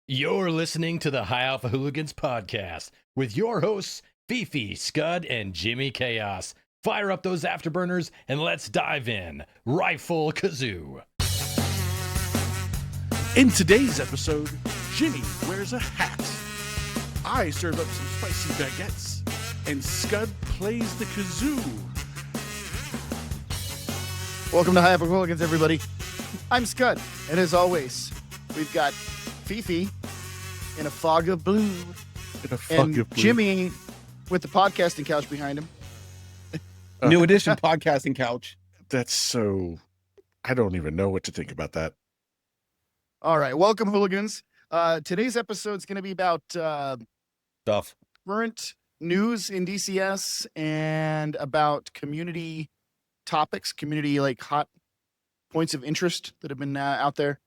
You're listening to the High Alpha Hooligans podcast with your hosts, Fifi, Scud, and Jimmy Chaos. Fire up those afterburners and let's dive in. Rifle Kazoo. In today's episode, Jimmy wears a hat. I serve up some spicy baguettes, and Scud plays the kazoo. Welcome to High Alpha Hooligans, everybody. I'm Scud, and as always, we've got Fifi in a fog of blue, and Jimmy with the podcasting couch behind him. New edition podcasting couch. That's so... I don't even know what to think about that. All right, welcome, hooligans. Today's episode is going to be about Stuff. current news in DCS and about community topics, community like hot points of interest that have been out there.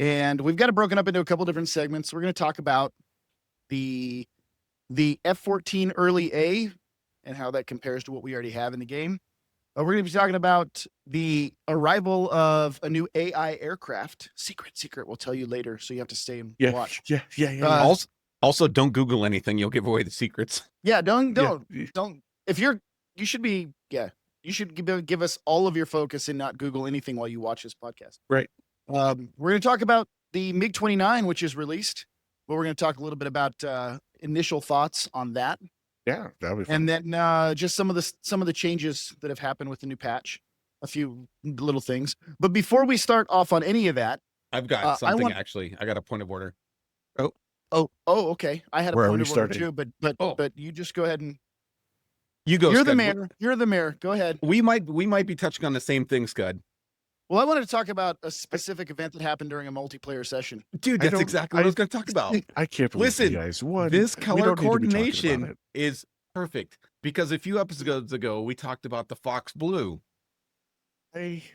And we've got it broken up into a couple different segments. We're going to talk about the F-14 early A and how that compares to what we already have in the game. We're going to be talking about the arrival of a new AI aircraft. Secret. We'll tell you later, so you have to stay and watch. Yeah. Also, don't Google anything. You'll give away the secrets. Yeah, don't. If you should give us all of your focus and not Google anything while you watch this podcast. Right. We're going to talk about the MiG-29, which is released. But we're going to talk a little bit about initial thoughts on that. Yeah, that'll be fun. And then just some of the changes that have happened with the new patch, a few little things. But before we start off on any of that, I've got something actually. I got a point of order. Okay. I had a Where are point we of order starting? too, but you just go ahead and You go. you're Scud. the mayor. You're the mayor. Go ahead. We might be touching on the same thing, Scud. Well, I wanted to talk about a specific event that happened during a multiplayer session. Dude, that's exactly what I was going to talk about. I can't believe Listen, you guys. One, This we color don't need to be talking coordination about it. is perfect because a few episodes ago we talked about the Fox Blue.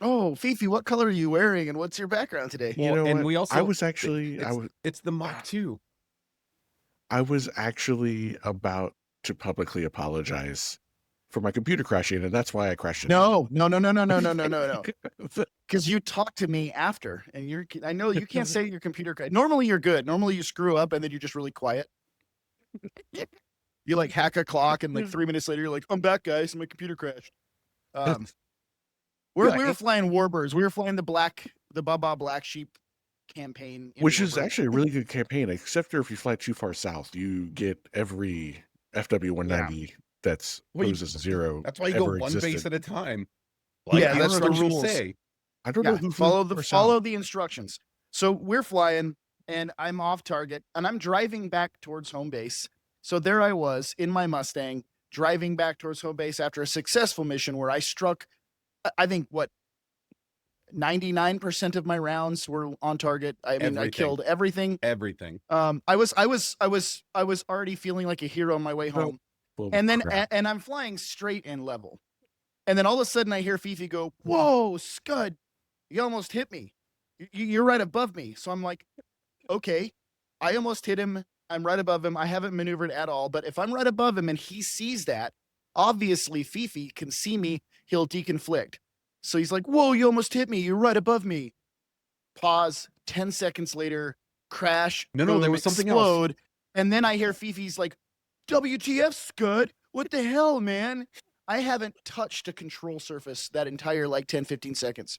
Oh, Fifi, what color are you wearing, and what's your background today? You know and what? we also I was actually it's the Mach 2. I was actually about to publicly apologize for my computer crashing, and that's why I crashed it. No. Because you talked to me after, and I know you can't say your computer crashed. Normally you're good. Normally you screw up, and then you're just really quiet. You like hack a clock, and like 3 minutes later, you're like, "I'm back, guys. My computer crashed." We were flying Warbirds. We were flying the Baba Black Sheep campaign, Which is actually a really good campaign, except for if you fly too far south, you get every FW-190 that's poses zero. That's why you go one base at a time. That's the rules rules. say. I don't know who follow the instructions. So we're flying, and I'm off target, and I'm driving back towards home base. So there I was in my Mustang, driving back towards home base after a successful mission where I struck, I think, 99% of my rounds were on target. I killed everything. I was already feeling like a hero on my way home. And then and I'm flying straight and level. And then all of a sudden I hear Fifi go, "Whoa, Scud, you almost hit me. You're right above me." So I'm like, okay, I almost hit him. I'm right above him. I haven't maneuvered at all. But if I'm right above him and he sees that, obviously Fifi can see me. He'll deconflict. So he's like, "Whoa, you almost hit me. You're right above me." Pause. 10 seconds later, crash. No, there was something else. And then I hear Fifi's like, "WTF, Scud? What the hell, man?" I haven't touched a control surface that entire 10, 15 seconds.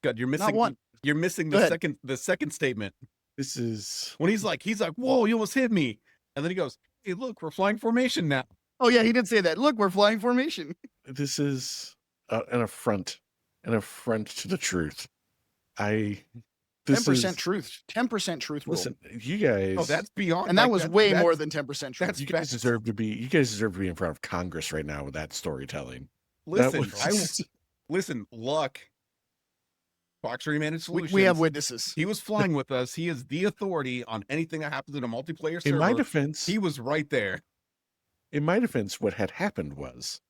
God, you're missing Not one. You're missing the second statement. This is When he's like, "Whoa, you almost hit me." And then he goes, "Hey, look, we're flying formation now." Oh yeah, he did say that. Look, we're flying formation. this is an affront to the truth. 10% truth. 10% truth rule. Listen, you guys. Oh, that's beyond. And that was way more than 10% truth. You guys deserve to be in front of Congress right now with that storytelling. Listen, Luck, Fox Remanaged Solutions. We have witnesses. He was flying with us. He is the authority on anything that happens in a multiplayer server. In my defense, he was right there. In my defense, what had happened was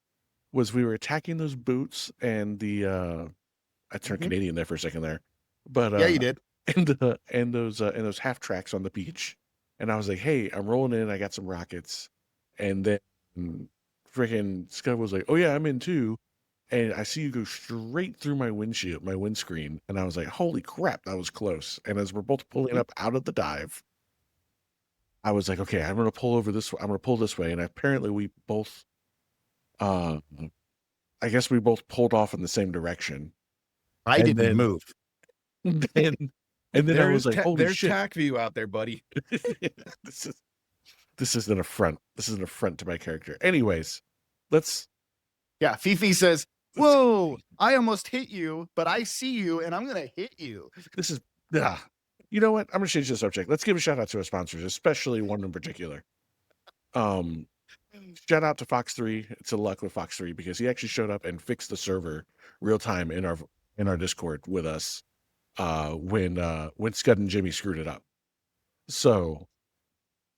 we were attacking those boots and the I turned Canadian there for a second there. But yeah, you did. And those half tracks on the beach. And I was like, "Hey, I'm rolling in. I got some rockets." And then freaking Scud was like, "Oh yeah, I'm in too." and I see you go straight through my windscreen, and I was like, "Holy crap, that was close!" And as we're both pulling up out of the dive, I was like, "Okay, I'm gonna pull over this way. I'm gonna pull this way." And apparently, we both, I guess we both pulled off in the same direction. I didn't move. And then I was like, "Holy there's shit!" tack view out there, buddy. This is an affront. This is an affront to my character. Anyways, let's. Yeah, Fifi says, "Whoa, I almost hit you, but I see you, and I'm gonna hit you." This is. You know what? I'm gonna change the subject. Let's give a shout out to our sponsors, especially one in particular. Shout out to Fox 3. It's a luck with Fox 3 because he actually showed up and fixed the server real time in our Discord with us when Scud and Jimmy screwed it up. So,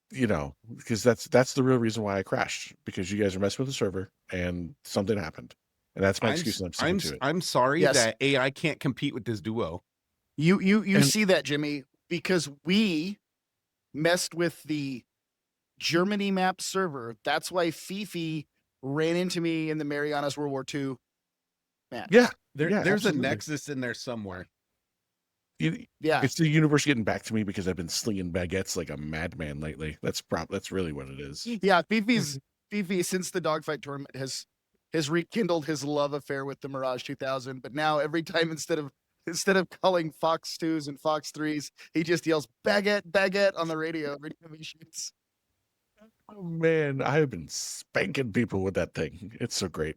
because that's the real reason why I crashed, because you guys are messing with the server and something happened. And that's my excuse, and I'm sticking to it. I'm sorry that AI can't compete with this duo. You see that, Jimmy, because we messed with the Germany map server. That's why Fifi ran into me in the Marianas World War II match. Yeah, there's absolutely. a nexus in there somewhere. It's the universe getting back to me because I've been slinging baguettes like a madman lately. That's really what it is. Yeah, Fifi since the dogfight tournament has rekindled his love affair with the Mirage 2000. But now every time instead of calling Fox 2s and Fox 3s, he just yells baguette on the radio every time he shoots. Oh man, I have been spanking people with that thing. It's so great.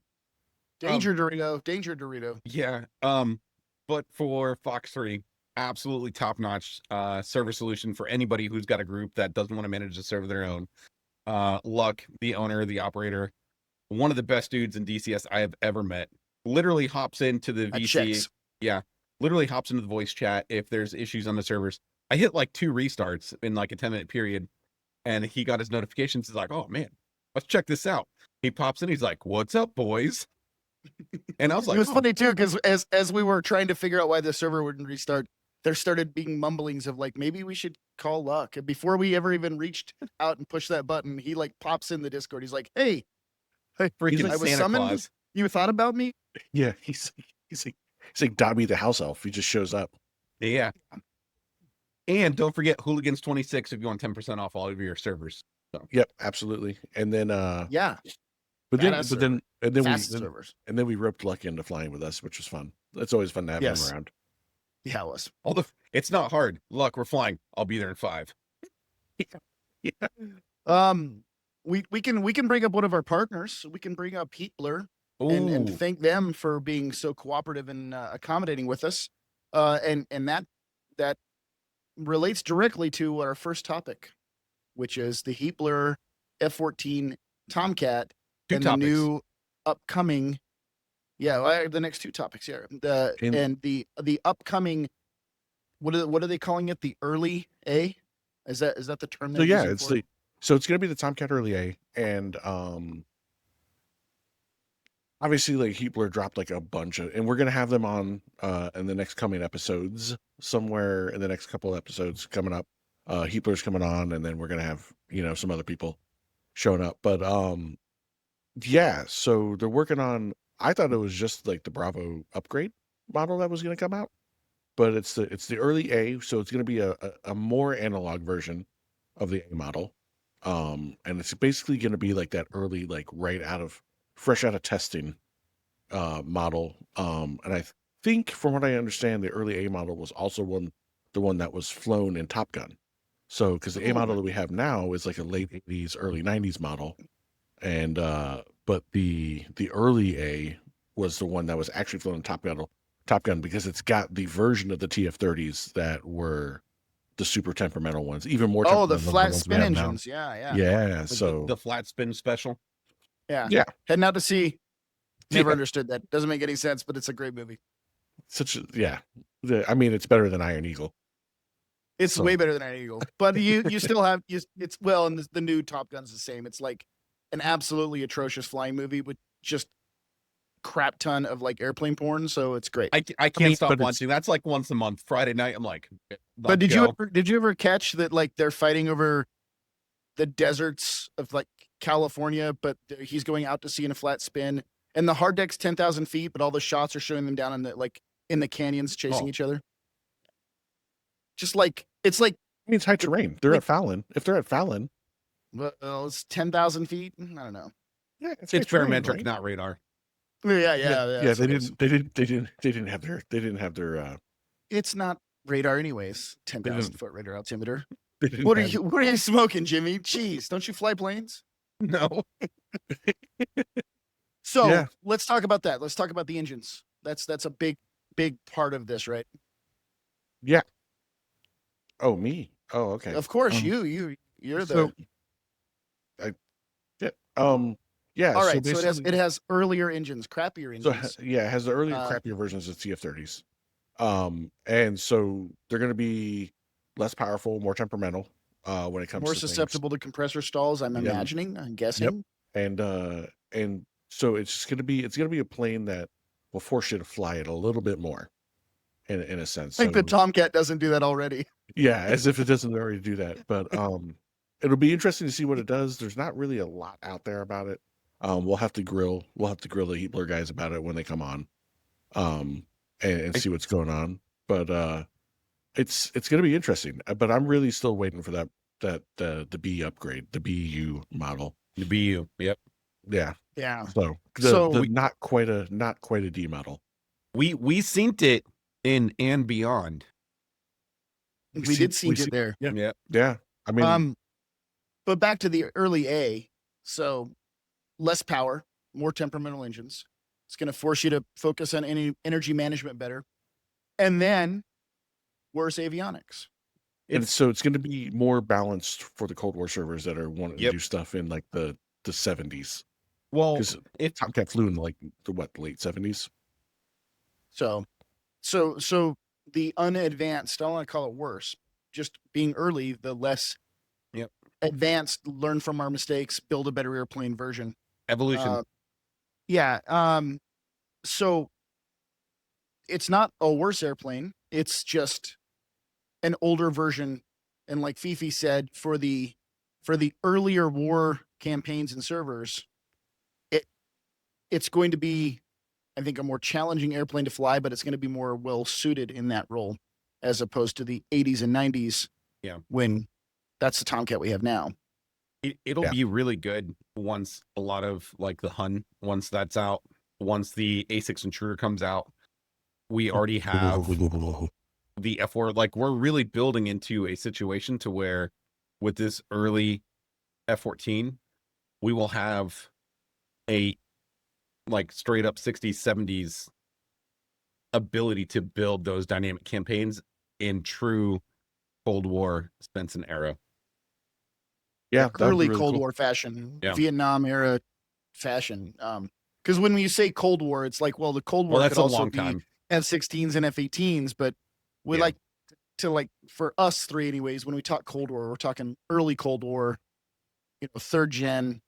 Danger Dorito. Yeah. But for Fox 3, absolutely top-notch server solution for anybody who's got a group that doesn't want to manage the server their own. Luck, the owner, the operator, one of the best dudes in DCS I have ever met. Literally hops into the VC. Yeah. Literally hops into the voice chat if there's issues on the servers. I hit like 2 restarts in like a 10-minute period, and he got his notifications. He's like, "Oh man, let's check this out." He pops in. He's like, "What's up, boys?" And I was like, it was funny too, because as we were trying to figure out why the server wouldn't restart, there started being mumblings of like, maybe we should call Luck. And before we ever even reached out and pushed that button, he like pops in the Discord. He's like, hey, freaking I was Santa summoned. Claus. You thought about me? Yeah, he's like Dobby the house elf. He just shows up. Yeah. And don't forget Hooligans 26 if you want 10% off all of your servers. So. Yep, absolutely. And then yeah. But then we roped Luck into flying with us, which was fun. It's always fun to have him around. Yeah, it was. It's not hard. Luck, we're flying. I'll be there in 5. Yeah. We can bring up one of our partners. We can bring up Heatblur and thank them for being so cooperative and accommodating with us. And that relates directly to our first topic, which is the Heatblur F-14 Tomcat and the new upcoming. Yeah, the next 2 topics here. The upcoming. What are they calling it? The early A? Is that the term? So yeah, it's going to be the Tomcat Early A, and obviously like Heatblur dropped like a bunch of, and we're going to have them on in the next coming episodes, somewhere in the next couple of episodes coming up. Heatblur's coming on, and then we're going to have some other people showing up. But yeah, so they're working on. I thought it was just like the Bravo upgrade model that was going to come out, but it's the early A, so it's going to be a more analog version of the A model, and it's basically going to be like that early, like fresh out of testing model. And I think from what I understand, the early A model was also the one that was flown in Top Gun. So because the A model that we have now is like a late 80s, early 90s model, and but the early A was the one that was actually flown in Top Gun because it's got the version of the TF-30s that were the super temperamental ones, even more. The flat spin engines. Yeah. So the flat spin special. Yeah. Heading out to sea. Never understood that. Doesn't make any sense, but it's a great movie. I mean, it's better than Iron Eagle. It's way better than Iron Eagle, but you still have and the new Top Gun's the same. It's like an absolutely atrocious flying movie with just crap ton of like airplane porn. So it's great. I can't stop watching. That's like once a month, Friday night. I'm like, but did you ever catch that? Like they're fighting over the deserts of like California, but he's going out to sea in a flat spin, And the hard deck's 10,000 feet, but all the shots are showing them down in the canyons chasing each other. Just like it's like I mean, it's high terrain. They're at Fallon. If they're at Fallon, well, it's 10,000 feet. I don't know. yeah, It's terrain, barometric, right? not radar. Yeah. They didn't have their. It's not radar, anyways. 10,000 foot radar altimeter. They didn't What are have- you smoking, Jimmy? Jeez, don't you fly planes? No. So Yeah. let's talk about that. Let's talk about the engines. That's a big part of this, right? Yeah. Oh, me. Oh, okay. Of course, Um, you're the. so- Yeah. All right, so basically- it has earlier engines, crappier So engines. it has the earlier Uh, crappier versions of TF30s. And so they're going to be less powerful, more temperamental when it comes More to susceptible to compressor stalls, I'm imagining. I'm guessing. things. And so it's going to be a plane that will force you to fly it a little bit more, in a sense. I think So, the Tomcat doesn't do that already. yeah, as if it doesn't already do that. But it'll be interesting to see what it does. There's not really a lot out there about it. We'll have to grill the Heatblur guys about it when they come on, and see what's going on. But it's going to be interesting. But I'm really still waiting for the B upgrade, the BU model. The BU. Yep. Yeah. Yeah. So not quite a D model. We synced it in and beyond. We did see it there. Yeah. Yeah. I mean, But back to the early A. So less power, more temperamental engines. It's going to force you to focus on any energy management better. And then worse avionics. and so it's going to be more balanced for the Cold War servers that are wanting to do stuff in like the 70s. Well, Because Tomcat flew in like the late 70s. So the unadvanced, I don't want to call it worse, just being early, the less advanced, learn from our mistakes, build a better airplane version. evolution. So it's not a worse airplane. It's just an older version. And like Fifi said, for the earlier war campaigns and servers, it's going to be, I think, a more challenging airplane to fly, but it's going to be more well suited in that role as opposed to the 80s and 90s. Yeah. When that's the Tomcat we have now. It'll be really good once a lot of like the Hun, once that's out, once the A6 Intruder comes out. We already have the F4. Like, we're really building into a situation to where with this early F-14, we will have a like straight up 60s, 70s ability to build those dynamic campaigns in true Cold War Svensson era. Yeah, early Cold War fashion, Vietnam era fashion. Because when you say Cold War, it's like, well, the Cold War that's could a also long be time. F-16s and F-18s, but we like to, like, for us three anyways, when we talk Cold War, we're talking early Cold War, third gen,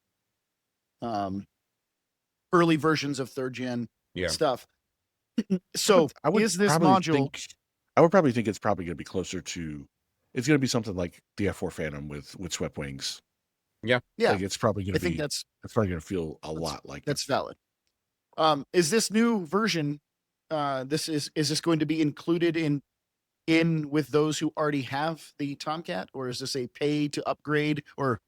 early versions of third gen stuff. So is this module? I would probably think it's probably going to be closer to. It's going to be something like the F4 Phantom with swept wings. Yeah. Like it's probably going to be. I think it's probably going to feel a lot like that's valid. Is this new version? Is this going to be included in with those who already have the Tomcat, or is this a pay to upgrade or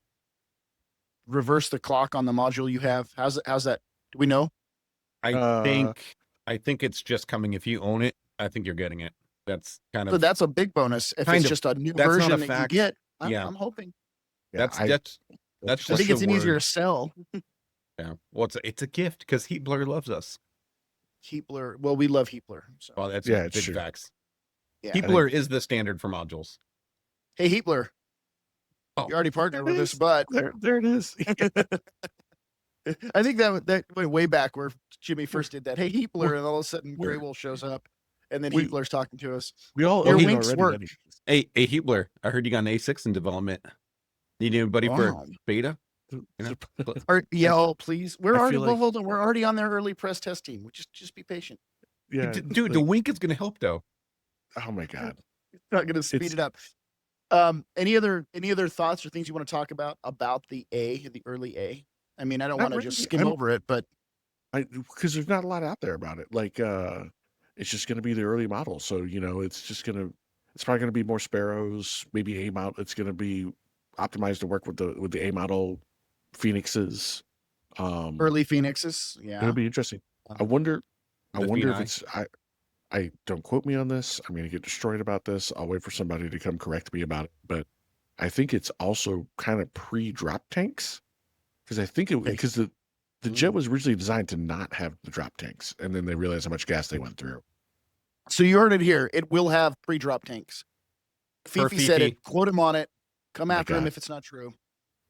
reverse the clock on the module you have? How's that? Do we know? I think it's just coming. If you own it, I think you're getting it. That's kind of. So that's a big bonus. If it's just a new version that you get, I'm hoping. That's I just think it's an easier sell. Yeah. Well, it's a gift because Heatblur loves us. Heatblur. Well, we love Heatblur. So. Well, that's big true. Facts. Yeah. Heatblur is the standard for modules. Hey, Heatblur. Oh. You already partnered with us, but there it is. I think that went way back where Jimmy first did that. Hey, Heatblur, and all of a sudden Grey Wolf shows up, and then Heatblur's talking to us. We all your winks work. Hey, Heatblur, I heard you got an A6 in development. Need anybody for beta? Please. We're already on their early press test team. Just be patient. Yeah, dude, the wink is going to help though. Oh my god, it's not going to speed it up. Any other thoughts or things you want to talk about the early A? I mean, I don't want to just skim over it, but because there's not a lot out there about it. Like, it's just going to be the early model, so it's probably going to be more Sparrows, maybe A model. It's going to be optimized to work with the A model Phoenixes. Early Phoenixes, yeah. It'll be interesting. I wonder if V9. it's I don't quote me on this. I'm going to get destroyed about this. I'll wait for somebody to come correct me about it. But I think it's also kind of pre-drop tanks, because I think because the jet was originally designed to not have the drop tanks, and then they realized how much gas they went through. So you heard it here. It will have pre-drop tanks. Fifi said it. Quote him on it. Come after him if it's not true.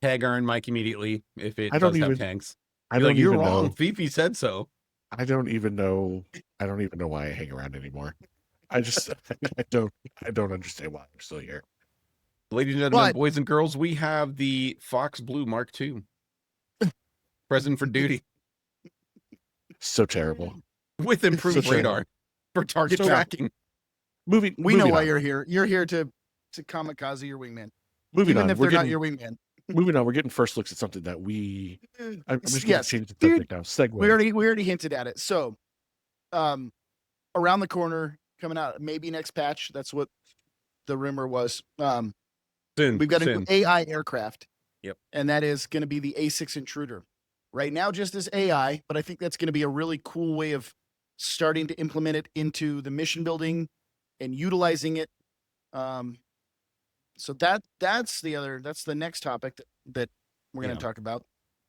Tag Iron Mike immediately if it does have tanks. You're wrong. Know. Fifi said so. I don't even know why I hang around anymore. I don't understand why I'm still here. Ladies and gentlemen, boys and girls, we have the Fox Blue Mark II. Present for duty. So terrible. With improved radar for target tracking. We know why you're here. You're here to kamikaze your wingman. Moving on. Even if they're not your wingman. Moving on, we're getting first looks at something that I'm just going to change the subject now. Segue. We already hinted at it. So, around the corner, coming out maybe next patch. That's what the rumor was. We've got an AI aircraft. Yep. And that is going to be the A6 Intruder. Right now, just as AI, but I think that's going to be a really cool way of starting to implement it into the mission building and utilizing it. So that's the next topic that we're going to talk about.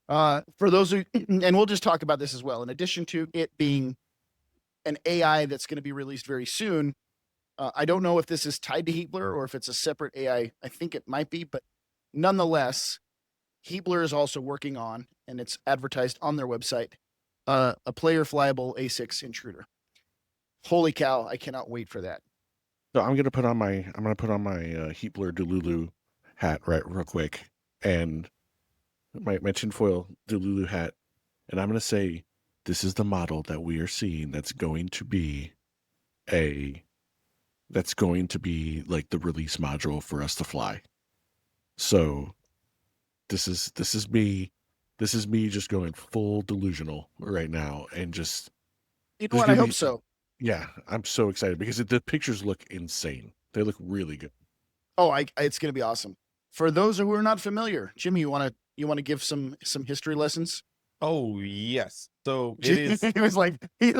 For those who, and we'll just talk about this as well. In addition to it being an AI that's going to be released very soon, I don't know if this is tied to Heatblur or if it's a separate AI. I think it might be, but nonetheless, Heatblur is also working on, and it's advertised on their website, a player flyable A6 Intruder. Holy cow! I cannot wait for that. So I'm gonna put on my Heatblur Delulu hat real quick, and my tinfoil Delulu hat, and I'm gonna say this is the model that we are seeing that's going to be like the release module for us to fly. So this is me just going full delusional right now, and just what I hope so. Yeah, I'm so excited because the pictures look insane. They look really good. Oh, it's going to be awesome. For those who are not familiar, Jimmy, you want to give some history lessons? Oh yes. So it is. He was like he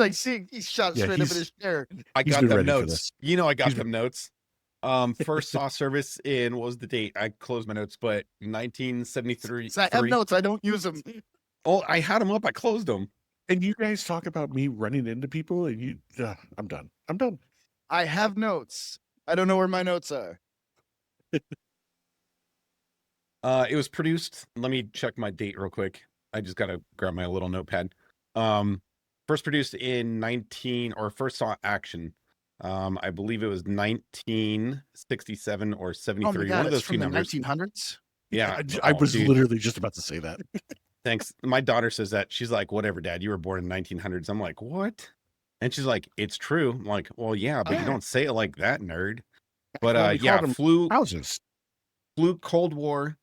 shot straight up in his chair. I got them notes. I got them notes. First saw service in, what was the date? I closed my notes, but 1973. I have notes. I don't use them. Oh, I had them up. I closed them. And you guys talk about me running into people, and I'm done. I have notes. I don't know where my notes are. It was produced. Let me check my date real quick. I just got to grab my little notepad. First produced in first saw action. I believe it was 1967 or 73. Oh my God, one of those two numbers. 1900s. Yeah, I was literally just about to say that. Thanks. My daughter says that. She's like, whatever, Dad, you were born in 1900s. I'm like, what? And she's like, it's true. I'm like, well, yeah, but you don't say it like that, nerd. But flew houses, flew Cold War,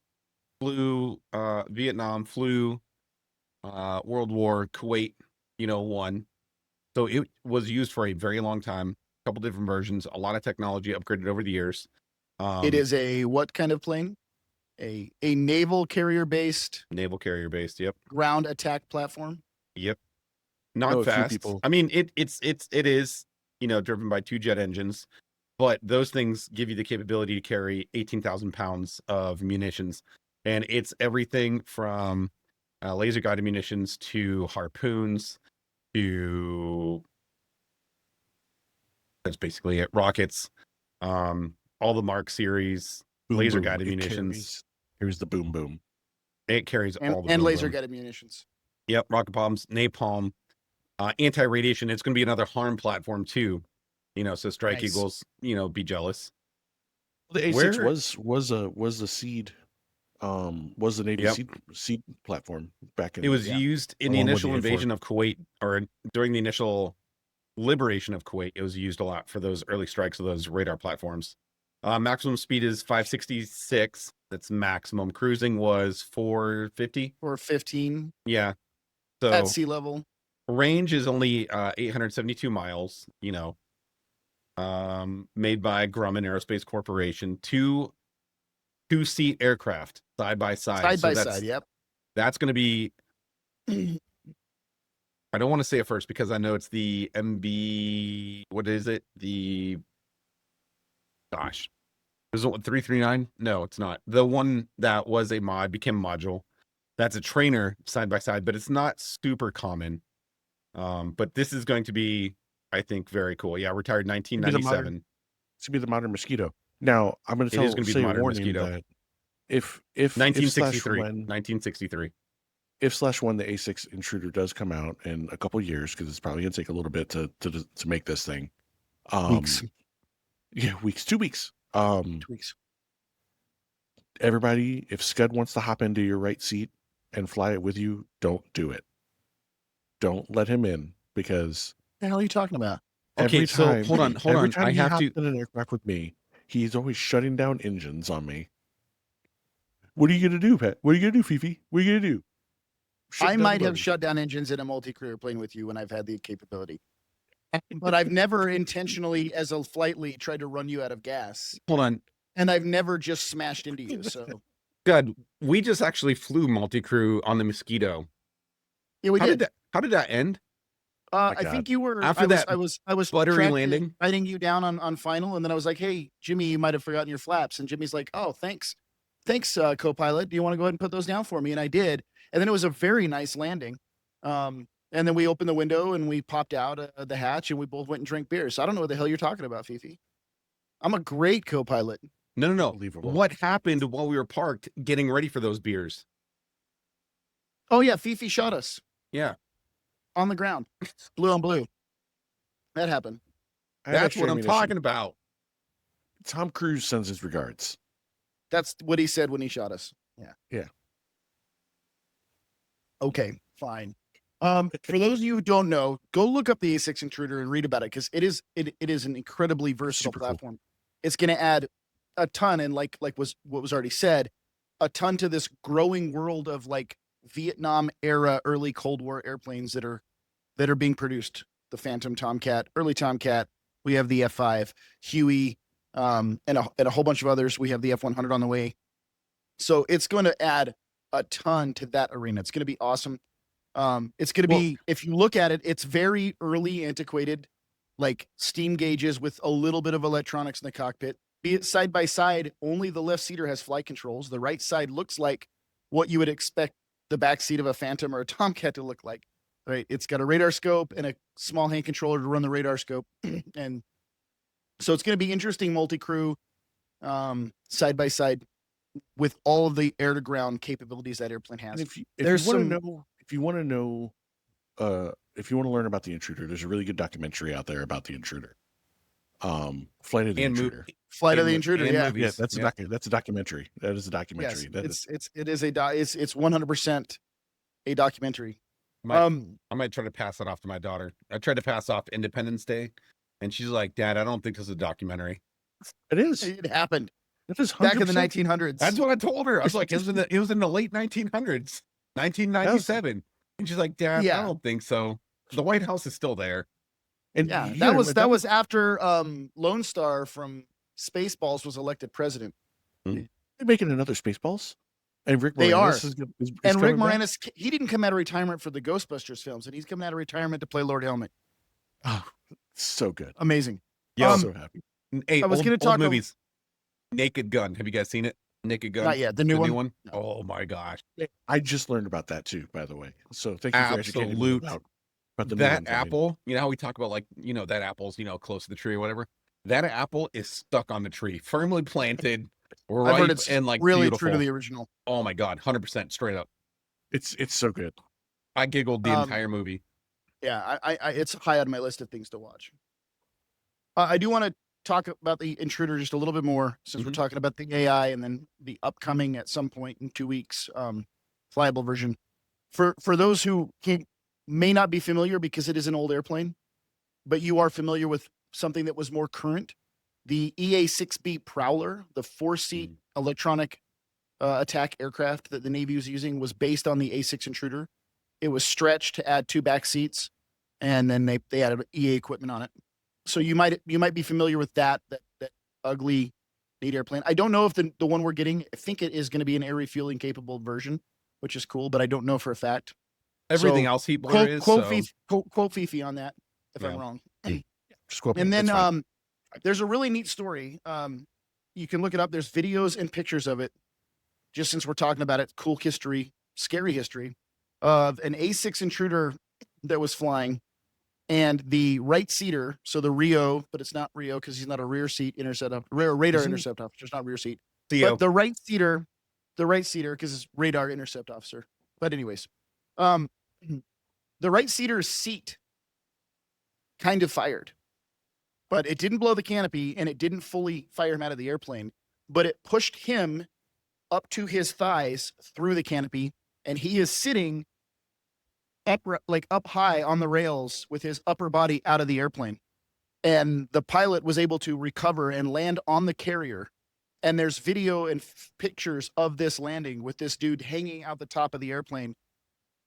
flew Vietnam, flew World War, Kuwait, won. So it was used for a very long time. A couple different versions, a lot of technology upgraded over the years. It is a what kind of plane? A naval carrier based. Yep. Ground attack platform. Yep. Not fast. I mean, it is, driven by 2 jet engines, but those things give you the capability to carry 18,000 pounds of munitions, and it's everything from laser guided munitions to harpoons to that's basically it. Rockets, all the Mark series, laser guided munitions. Here's the boom boom. It carries all the and laser guided munitions. Yep, rocket bombs, napalm, anti-radiation. It's going to be another harm platform too. So Strike Eagles, be jealous. The A6 was the seed, was the Navy seed platform back in. It was used in the initial invasion of Kuwait, or during the initial liberation of Kuwait. It was used a lot for those early strikes of those radar platforms. Maximum speed is 566. That's maximum. Cruising was 450. 415. Yeah. So at sea level. range is only 872 miles. You know, made by Grumman Aerospace Corporation. Two-seat aircraft side by side. Side by side. Yep. That's going to be. I don't want to say it first because I know it's the MB. What is it? Gosh, is it 339? No, it's not. The one that was a mod became module. That's a trainer side by side, but it's not super common. But this is going to be, I think, very cool. Yeah, retired 1997. It's gonna be the modern Mosquito. Now I'm gonna tell. It is going to be the modern warning Mosquito. That if 1963. If/when the A6 Intruder does come out in a couple years, because it's probably gonna take a little bit to make this thing. Weeks. Yeah, weeks. 2 weeks. 2 weeks. Everybody, if Scud wants to hop into your right seat and fly it with you, don't do it. Don't let him in, because What the hell are you talking about? Okay, so hold on. every time I he have hops to. in an aircraft with me, he's always shutting down engines on me. What are you gonna do, Pat? What are you gonna do, Fifi? What are you gonna do? I might have shut down engines in a multi-career plane with you when I've had the capability. But I've never intentionally, as a flight lead, tried to run you out of gas. Hold on. And I've never just smashed into you. So Good. We just actually flew multi-crew on the Mosquito. yeah, we did. How did that end? I think you were After I was buttery landing, fighting you down on final, and then I was like, "Hey, Jimmy, you might have forgotten your flaps." And Jimmy's like, "Oh, thanks, co-pilot. Do you want to go ahead and put those down for me?" And I did. And then it was a very nice landing. And then we opened the window and we popped out the hatch and we both went and drank beer. So I don't know what the hell you're talking about, Fifi. I'm a great co-pilot. No. Unbelievable. What happened while we were parked getting ready for those beers? Oh yeah, Fifi shot us. Yeah. On the ground. Blue on blue. That happened. That's what I'm talking about. Tom Cruise sends his regards. That's what he said when he shot us. Yeah. Yeah. Okay, fine. For those of you who don't know, go look up the A6 Intruder and read about it, because it is an incredibly versatile Super cool. platform. It's going to add a ton, and like what was already said, a ton to this growing world of like Vietnam era, early Cold War airplanes that are being produced. The Phantom Tomcat, early Tomcat. We have the F5, Huey, and a whole bunch of others. We have the F100 on the way. So it's going to add a ton to that arena. It's going to be awesome. It's going to be, if you look at it, it's very early antiquated, like steam gauges with a little bit of electronics in the cockpit. Be it side by side, only the left seater has flight controls. The right side looks like what you would expect the back seat of a Phantom or a Tomcat to look like. Right? It's got a radar scope and a small hand controller to run the radar scope. And so it's going to be interesting multi-crew, side by side, with all of the air to ground capabilities that airplane has. If you want to learn about the Intruder, there's a really good documentary out there about the Intruder. Flight of the Intruder. Flight of the Intruder. Yeah. Movies. Yeah, that's a documentary. That is a documentary. Yes, it's 100% a documentary. I might try to pass that off to my daughter. I tried to pass off Independence Day, and she's like, "Dad, I don't think this is a documentary." It is. It happened. It is back in the 1900s. That's what I told her. I was like, it was in the late 1900s, 1997. And she's like, "Dad, I don't think so. The White House is still there." And yeah, that was after Lone Star from Spaceballs was elected president. They're making another Spaceballs. And Rick Moranis they are. Is Rick Moranis, he didn't come out of retirement for the Ghostbusters films, and he's coming out of retirement to play Lord Helmet. Oh, so good. Amazing. Yeah, I'm so happy. Hey, I was going to talk movies. Naked Gun. Have you guys seen it? Naked Gun. Not yet. The new one? No. Oh my gosh. I just learned about that too, by the way. So thank you for educating me about the that apple. You know how we talk about, like, you know, that apple's, you know, close to the tree or whatever. That apple is stuck on the tree, firmly planted. I've heard it's and like really beautiful. true to the original. Oh my God, 100% straight up. It's so good. I giggled the entire movie. Yeah, I it's high on my list of things to watch. I do want to talk about the Intruder just a little bit more, since we're talking about the AI and then the upcoming at some point in 2 weeks flyable version. For those who may not be familiar, because it is an old airplane, but you are familiar with something that was more current. The EA-6B Prowler, the 4-seat electronic attack aircraft that the Navy was using, was based on the A6 Intruder. It was stretched to add 2 back seats. and then they added EA equipment on it. So you might be familiar with that ugly neat airplane. I don't know if the one we're getting, I think it is going to be an air refueling capable version, which is cool, but I don't know for a fact. Everything else Heatblur is. Quote Fifi on that if I'm wrong. Just quote me. And then there's a really neat story. You can look it up. There's videos and pictures of it. Just since we're talking about it, cool history, scary history of an A6 Intruder that was flying, and the right seater, so the Rio, but it's not Rio because he's not a rear seat radar intercept officer. It's not rear seat. But the right seater, because it's radar intercept officer. But anyways, the right seater's seat kind of fired, but it didn't blow the canopy and it didn't fully fire him out of the airplane, but it pushed him up to his thighs through the canopy, and he is sitting up high on the rails with his upper body out of the airplane. And the pilot was able to recover and land on the carrier. And there's video and pictures of this landing with this dude hanging out the top of the airplane,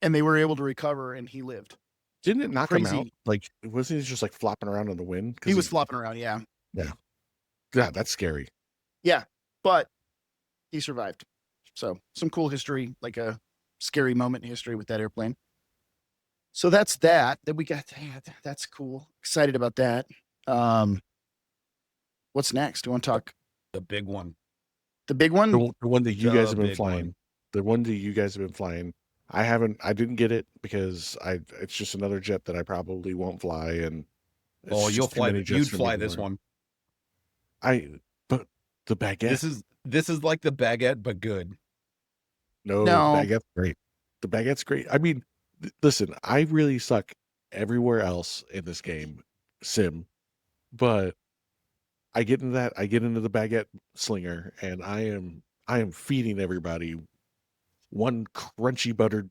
and they were able to recover, and he lived. Didn't it knock him out? Like, wasn't he just like flopping around in the wind? He was flopping around, yeah. Yeah. Yeah, that's scary. Yeah, but he survived. So some cool history, like a scary moment in history with that airplane. So that's that we got. That's cool. Excited about that. What's next? Do you want to talk the big one? The big one? The one that you guys have been flying. The one that you guys have been flying. I didn't get it because it's just another jet that I probably won't fly. And you'll fly. You'd fly this one. But the baguette. This is like the baguette, but good. No. The baguette's great. The baguette's great. I mean, listen, I really suck everywhere else in this game, sim, but I get into that. I get into the baguette slinger, and I am feeding everybody one crunchy buttered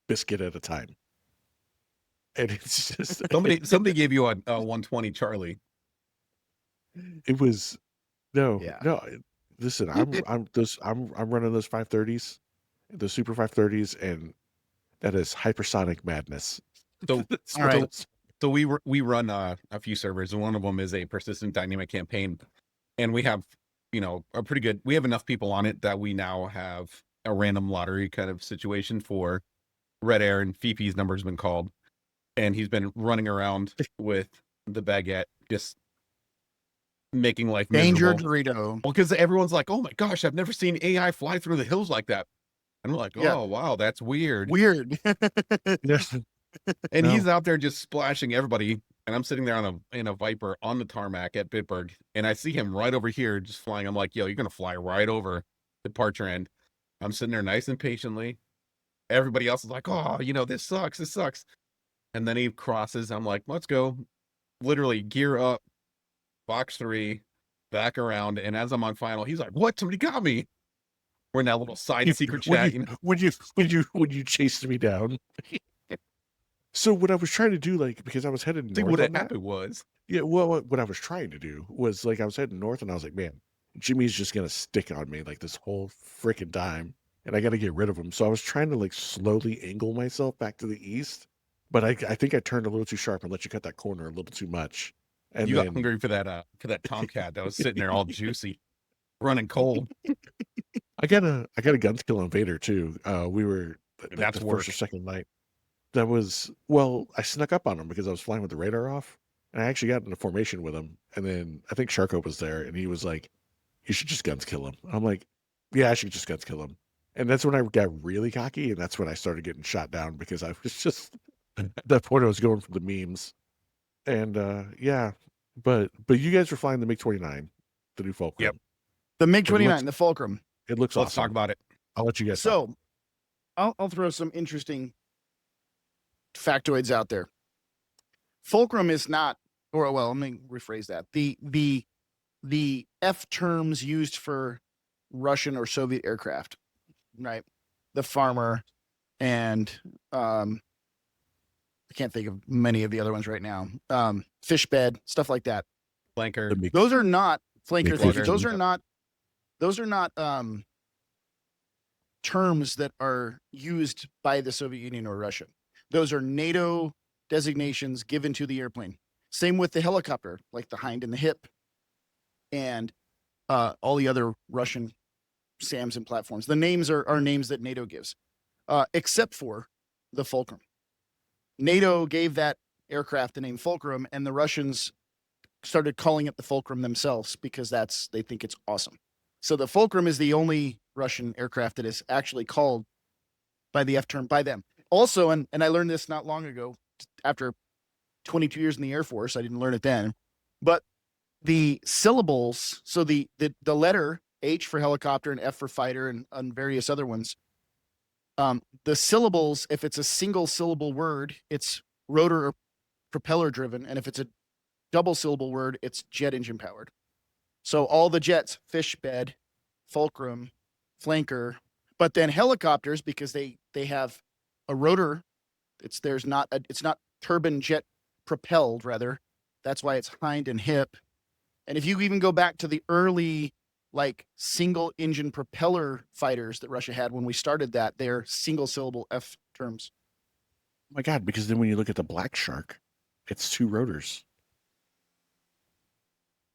biscuit at a time. And it's just somebody gave you a 120 Charlie. It was no. Listen, I'm running those 530s, the Super 530s, and that is hypersonic madness. So all right. So we run a few servers, and one of them is a persistent dynamic campaign, and we have we have enough people on it that we now have a random lottery kind of situation for Red Air, and Fifi's number's been called, and he's been running around with the baguette, just making life danger miserable. Dorito. Well, because everyone's like, "Oh my gosh, I've never seen AI fly through the hills like that," and we're like, "Oh wow, that's weird." And he's out there just splashing everybody, and I'm sitting there in a Viper on the tarmac at Bitburg, and I see him right over here just flying. I'm like, "Yo, you're gonna fly right over the departure end." I'm sitting there nice and patiently. Everybody else is like, "Oh, this sucks." And then he crosses. I'm like, "Let's go." Literally gear up, box 3, back around, and as I'm on final, he's like, "What? Somebody got me." We're in that little side secret chat. When you chased me down. So what I was trying to do, because I was headed north. See, what happened was, what I was trying to do was I was heading north, and I was like, man, Jimmy's just gonna stick on me this whole freaking time, and I got to get rid of him. So I was trying to slowly angle myself back to the east, but I think I turned a little too sharp and let you cut that corner a little too much. And you got hungry for that Tomcat that was sitting there all juicy, running cold. I got a guns kill on Vader too. We were that's the work. First or second night. That was I snuck up on him because I was flying with the radar off, and I actually got into formation with him. And then I think Sharko was there, and he was like, "You should just guns kill him." I'm like, "Yeah, I should just guns kill him." And that's when I got really cocky, and that's when I started getting shot down because I was just at that point I was going for the memes. And but you guys were flying the MiG-29, the new Fulcrum. Yep. The MiG-29, the Fulcrum. It looks awesome. awesome. Let's talk about it. I'll let you guys. So, I'll throw some interesting factoids out there. Fulcrum is not, let me rephrase that. The F terms used for Russian or Soviet aircraft, right? The Farmer and I can't think of many of the other ones right now. Fishbed, stuff like that. Flanker. Those are not flanker. Those are not terms that are used by the Soviet Union or Russia. Those are NATO designations given to the airplane. Same with the helicopter, like the hind and the hip, and all the other Russian SAMs and platforms. The names are names that NATO gives, except for the Fulcrum. NATO gave that aircraft the name Fulcrum, and the Russians started calling it the Fulcrum themselves because they think it's awesome. So the Fulcrum is the only Russian aircraft that is actually called by the F term by them. Also, and I learned this not long ago, after 22 years in the Air Force, I didn't learn it then, but the syllables, so the letter H for helicopter and F for fighter and various other ones, the syllables, if it's a single syllable word, it's rotor or propeller driven, and if it's a double syllable word, it's jet engine powered. So all the jets, fish bed, fulcrum, flanker, but then helicopters, because they have a rotor, it's not turbine jet propelled, rather. That's why it's hind and hip. And if you even go back to the early like single engine propeller fighters that Russia had when we started that, they're single syllable F terms. Oh my God, because then when you look at the Black Shark, it's 2 rotors.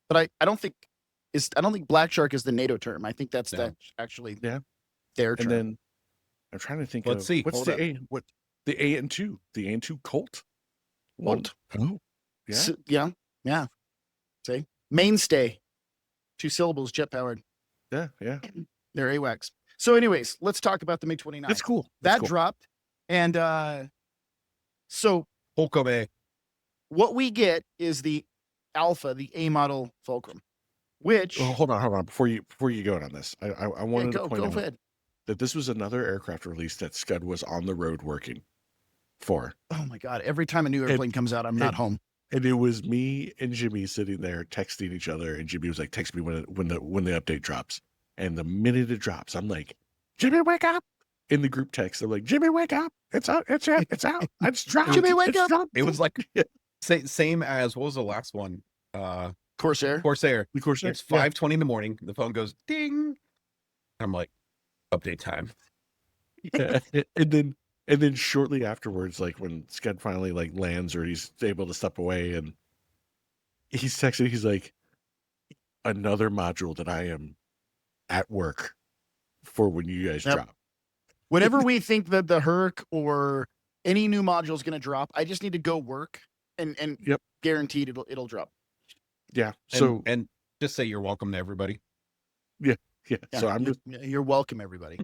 But I don't think Black Shark is the NATO term. I think that's actually their term. And then I'm trying to think. Let's see. What's Hold the up. A? What the AN2? The AN2 Colt. Colt. Oh, yeah. Yeah. See, mainstay, 2 syllables, jet powered. Yeah. They're AWACS. So, anyways, let's talk about the MiG-29. That's cool. That dropped, and so Fulcrum. what we get is the Alpha, the A model Fulcrum, which hold on. Before you go on this, I wanted to point out ahead. that this was another aircraft release that Scud was on the road working for. Oh my God! Every time a new airplane comes out, I'm not home. And it was me and Jimmy sitting there texting each other, and Jimmy was like, "Text me when the update drops." And the minute it drops, I'm like, "Jimmy, wake up!" In the group text, I'm like, "Jimmy, wake up! It's out! It's out! It's dropped! Jimmy, wake up!" It was like same as what was the last one? Corsair. The Corsair. It's 5:20 in the morning. The phone goes ding. I'm like, update time. Yeah. And then shortly afterwards, like when Scud finally like lands or he's able to step away, and he's texting, he's like, "Another module that I am at work for when you guys drop." Whenever we think that the Herc or any new module is going to drop, I just need to go work and guaranteed it'll drop. Yeah. And just say you're welcome to everybody. Yeah. So you're welcome, everybody.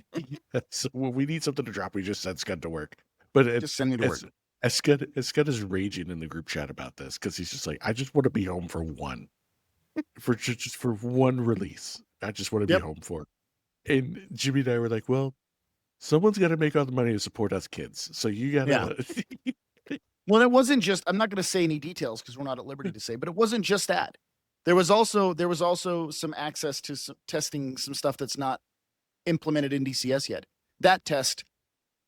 So when we need something to drop, we just send Scud to work. But just send me to work. As Scud is raging in the group chat about this because he's just like, "I just want to be home for one, just for one release. I just want to be home for." And Jimmy and I were like, "Well, someone's got to make all the money to support us kids, so you got to." Yeah. Well, it wasn't just. I'm not going to say any details because we're not at liberty to say. But it wasn't just that. There was also some access to testing some stuff that's not implemented in DCS yet. That test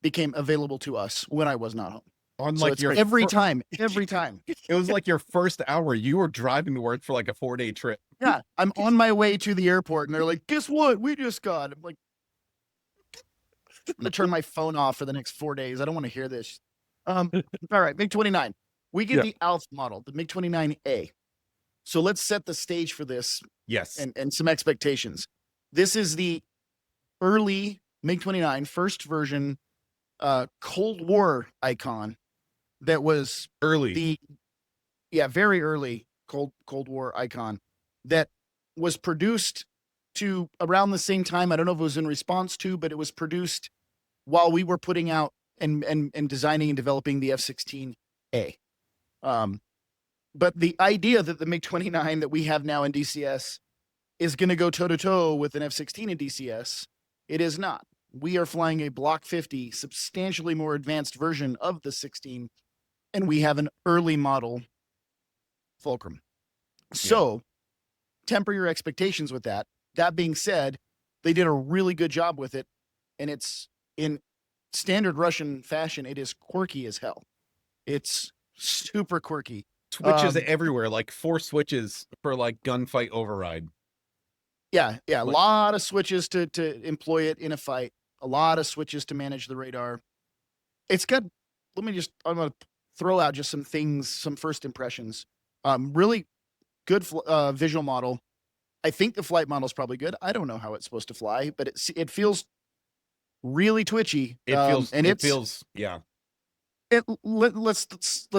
became available to us when I was not home. Every time. It was like your first hour. You were driving to work for like a 4-day trip. Yeah, I'm on my way to the airport, and they're like, "Guess what? We just got." I'm like, I'm gonna turn my phone off for the next 4 days. I don't want to hear this. All right, MiG-29. We get the Alpha model, the MiG-29A. So let's set the stage for this. Yes. And some expectations. This is the early MiG-29 first version Cold War icon that was early. Very early Cold War icon that was produced to around the same time. I don't know if it was in response to, but it was produced while we were putting out and designing and developing the F-16A. But the idea that the MiG-29 that we have now in DCS is going to go toe-to-toe with an F-16 in DCS, it is not. We are flying a Block 50, substantially more advanced version of the 16, and we have an early model Fulcrum. So temper your expectations with that. That being said, they did a really good job with it, and it's in standard Russian fashion. It is quirky as hell. It's super quirky. Switches everywhere, like 4 switches for like gunfight override. Yeah. A lot of switches to employ it in a fight. A lot of switches to manage the radar. It's got, I'm going to throw out just some things, some first impressions. Really good visual model. I think the flight model is probably good. I don't know how it's supposed to fly, but it feels really twitchy. Let's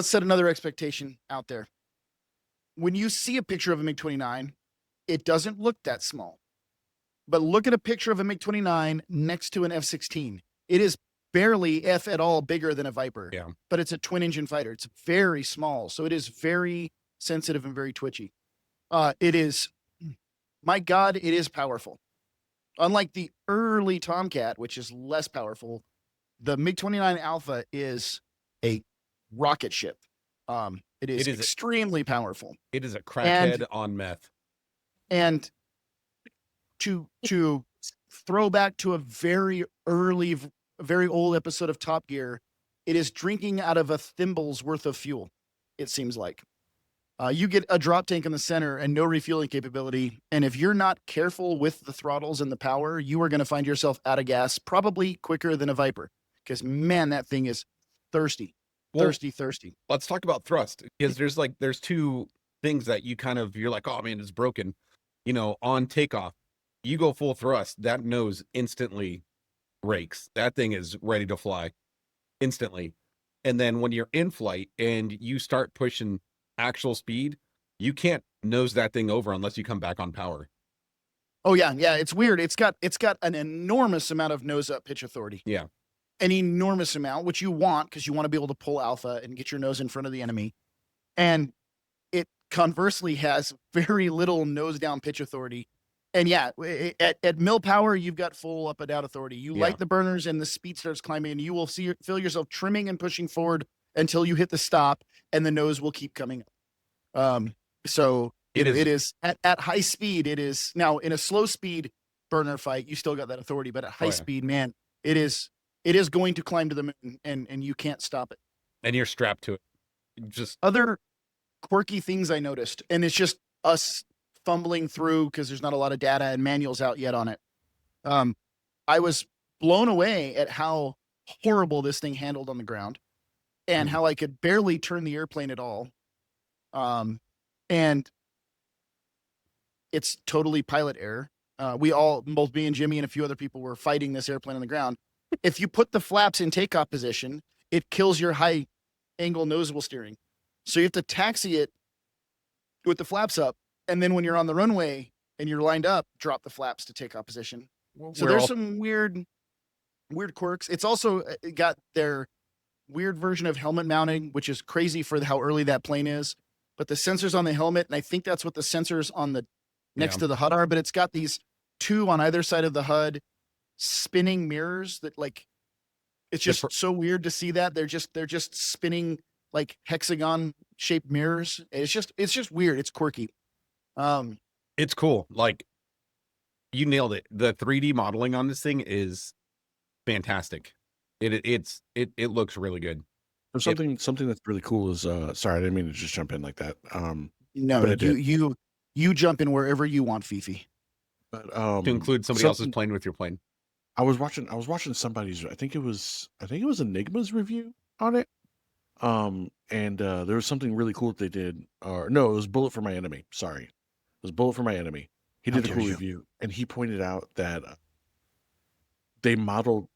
set another expectation out there. When you see a picture of a MiG-29, it doesn't look that small. But look at a picture of a MiG-29 next to an F-16. It is barely, if at all, bigger than a Viper. Yeah. But it's a twin-engine fighter. It's very small, so it is very sensitive and very twitchy. It is, my God, it is powerful. Unlike the early Tomcat, which is less powerful, the MiG-29 Alpha is a rocket ship. It is extremely powerful. It is a crackhead on meth. And to throw back to a very early, very old episode of Top Gear, it is drinking out of a thimble's worth of fuel, it seems like. You get a drop tank in the center and no refueling capability, and if you're not careful with the throttles and the power, you are going to find yourself out of gas probably quicker than a Viper, because, man, that thing is thirsty. Thirsty. Let's talk about thrust, because there's two things that you're like, oh man, it's broken. On takeoff, you go full thrust, that nose instantly rakes. That thing is ready to fly instantly. And then when you're in flight and you start pushing actual speed, you can't nose that thing over unless you come back on power. Oh yeah, it's weird. It's got an enormous amount of nose up pitch authority. Yeah. An enormous amount, which you want because you want to be able to pull alpha and get your nose in front of the enemy. And it conversely has very little nose down pitch authority. And yeah, at mill power, you've got full up and down authority. You light the burners and the speed starts climbing, and you will feel yourself trimming and pushing forward until you hit the stop, and the nose will keep coming up. So it is at high speed. It is now in a slow speed burner fight. You still got that authority, but at high speed, man, it is going to climb to the moon, and you can't stop it. And you're strapped to it. Just other quirky things I noticed, and it's just us fumbling through because there's not a lot of data and manuals out yet on it. I was blown away at how horrible this thing handled on the ground, and how I could barely turn the airplane at all. And it's totally pilot error. Both me and Jimmy and a few other people were fighting this airplane on the ground. If you put the flaps in takeoff position, it kills your high angle noseable steering. So you have to taxi it with the flaps up. And then when you're on the runway and you're lined up, drop the flaps to takeoff position. So there's some weird quirks. It's also got their weird version of helmet mounting, which is crazy for how early that plane is. But the sensors on the helmet, and I think that's what the sensors on the next to the HUD are, but it's got these two on either side of the HUD spinning mirrors that, like, it's just so weird to see that. They're just spinning like hexagon shaped mirrors. It's just weird. It's quirky. It's cool. Like, you nailed it. The 3D modeling on this thing is fantastic. It looks really good. There's something that's really cool is sorry, I didn't mean to just jump in like that. No, you jump in wherever you want, Fifi. But to include somebody else's plane with your plane. I was watching somebody's, I think it was Enigma's review on it. And there was something really cool that they did. No, it was Bullet for My Enemy. Sorry. It was Bullet for My Enemy. He did a cool review, and he pointed out that they modeled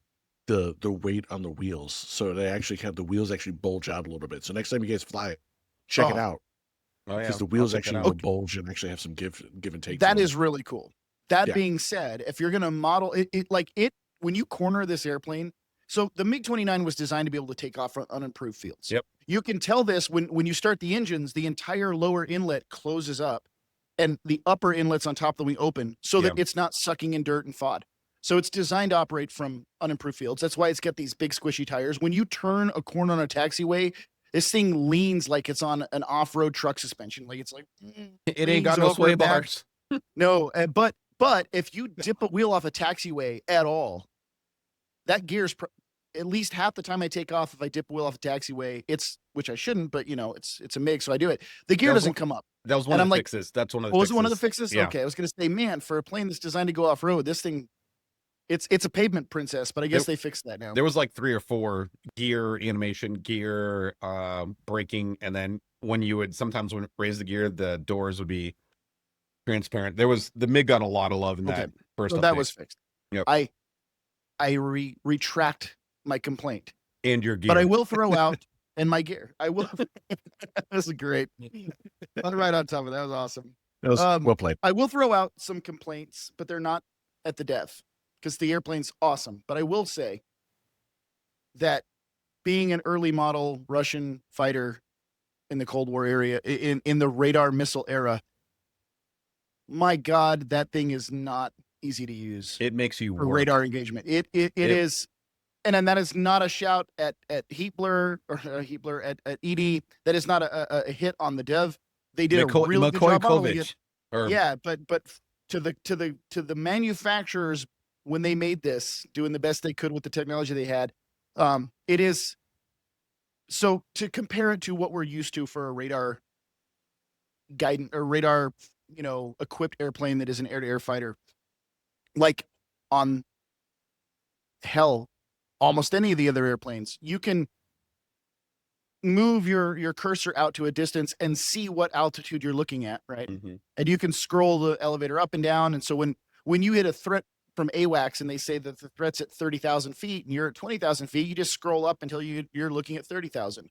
the weight on the wheels, so they actually the wheels actually bulge out a little bit. So next time you guys fly it, check it out. Because the wheels actually will bulge and actually have some give and take. That is really cool. That being said, if you're going to model it, when you corner this airplane, so the MiG-29 was designed to be able to take off from unimproved fields. Yep. You can tell this when you start the engines, the entire lower inlet closes up and the upper inlets on top of the wing open so that it's not sucking in dirt and FOD. So it's designed to operate from unimproved fields. That's why it's got these big squishy tires. When you turn a corner on a taxiway, this thing leans like it's on an off-road truck suspension. Like it's like it ain't got no sway bars. No, but if you dip a wheel off a taxiway at all, that gear's at least half the time I take off. If I dip a wheel off a taxiway, which I shouldn't, but it's a MiG, so I do it. The gear doesn't come up. That was one of the fixes. That's one of the fixes. Was it one of the fixes? Yeah. Okay, I was going to say, man, for a plane that's designed to go off road, this thing It's a pavement princess, but I guess they fixed that now. There was like 3 or 4 gear animation, gear braking, and then when you would sometimes when raise the gear, the doors would be transparent. There was the MiG got a lot of love in that first update. That was fixed. Yep. I retract my complaint. And your gear. But I will throw out and my gear. I will. This is great. Right on top of that. That was awesome. That was well played. I will throw out some complaints, but they're not at the dev because the airplane's awesome. But I will say that being an early model Russian fighter in the Cold War area, in the radar missile era, my God, that thing is not easy to use. It makes you for radar engagement. It is, and then that is not a shout at Heatblur or Heatblur at ED. That is not a hit on the dev. They did a really good job on it. Yeah, but to the manufacturers when they made this, doing the best they could with the technology they had, it is. So to compare it to what we're used to for a radar guidance or radar, equipped airplane that is an air-to-air fighter, like on almost any of the other airplanes, you can move your cursor out to a distance and see what altitude you're looking at, right? Mm-hmm. And you can scroll the elevator up and down. And so when you hit a threat from AWACS and they say that the threat's at 30,000 feet and you're at 20,000 feet, you just scroll up until you're looking at 30,000.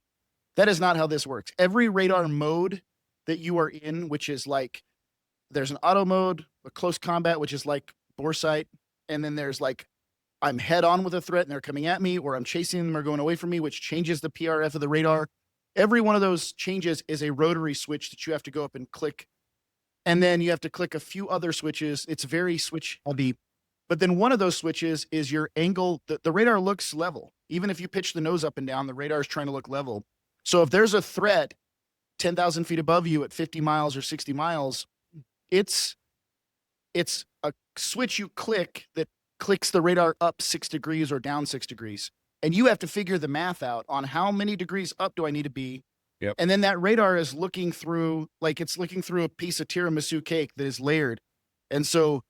That is not how this works. Every radar mode that you are in, which is like, there's an auto mode, a close combat, which is like bore sight. And then there's like, I'm head on with a threat and they're coming at me, or I'm chasing them or going away from me, which changes the PRF of the radar. Every one of those changes is a rotary switch that you have to go up and click. And then you have to click a few other switches. It's very switch heavy. But then one of those switches is your angle. The radar looks level. Even if you pitch the nose up and down, the radar is trying to look level. So if there's a threat 10,000 feet above you at 50 miles or 60 miles, it's a switch you click that clicks the radar up 6 degrees or down 6 degrees. And you have to figure the math out on how many degrees up do I need to be. Yep. And then that radar is looking through, like it's looking through a piece of tiramisu cake that is layered. And so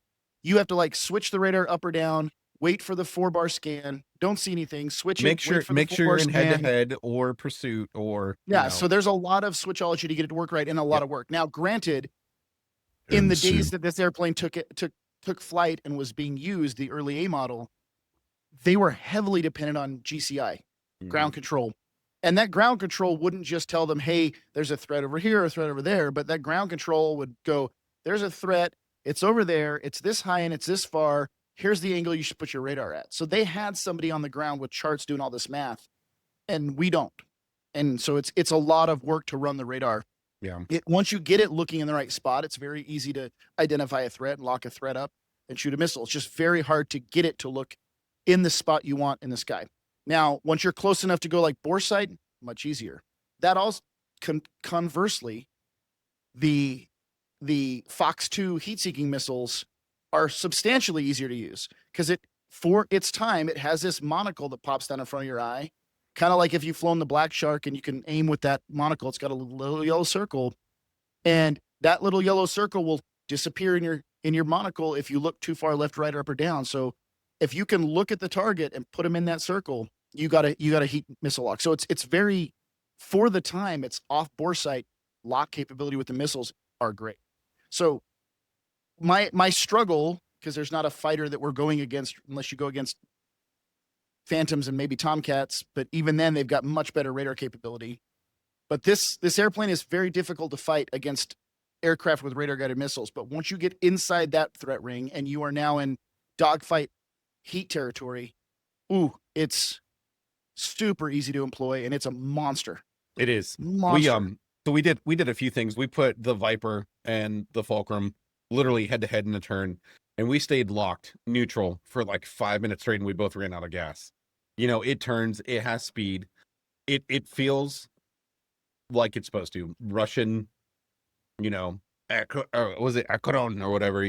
you have to like switch the radar up or down, wait for the 4-bar scan, don't see anything, switch make it. Make sure you're in head-to-head or pursuit or... So there's a lot of switchology to get it to work right and a lot of work. Now, granted, in the days that this airplane took flight and was being used, the early A model, they were heavily dependent on GCI, ground control. And that ground control wouldn't just tell them, hey, there's a threat over here, a threat over there, but that ground control would go, there's a threat, it's over there, it's this high and it's this far, here's the angle you should put your radar at. So they had somebody on the ground with charts doing all this math, and we don't. And so it's a lot of work to run the radar. Yeah. Once you get it looking in the right spot, it's very easy to identify a threat and lock a threat up and shoot a missile. It's just very hard to get it to look in the spot you want in the sky. Now, once you're close enough to go like bore sight, much easier. That also, conversely, the Fox 2 heat-seeking missiles are substantially easier to use because for its time, it has this monocle that pops down in front of your eye. Kind of like if you've flown the Black Shark and you can aim with that monocle, it's got a little yellow circle, and that little yellow circle will disappear in your monocle if you look too far left, right, or up or down. So if you can look at the target and put them in that circle, you got a heat missile lock. So it's very, for the time, it's off bore sight lock capability with the missiles are great. So my struggle, because there's not a fighter that we're going against unless you go against Phantoms and maybe Tomcats, but even then they've got much better radar capability. But this airplane is very difficult to fight against aircraft with radar guided missiles. But once you get inside that threat ring and you are now in dogfight heat territory, it's super easy to employ and it's a monster. It is. Monster. We did a few things. We put the Viper and the Fulcrum literally head to head in a turn, and we stayed locked neutral for like 5 minutes straight, and we both ran out of gas. It turns, it has speed. It feels like it's supposed to. Russian, was it Akron or whatever,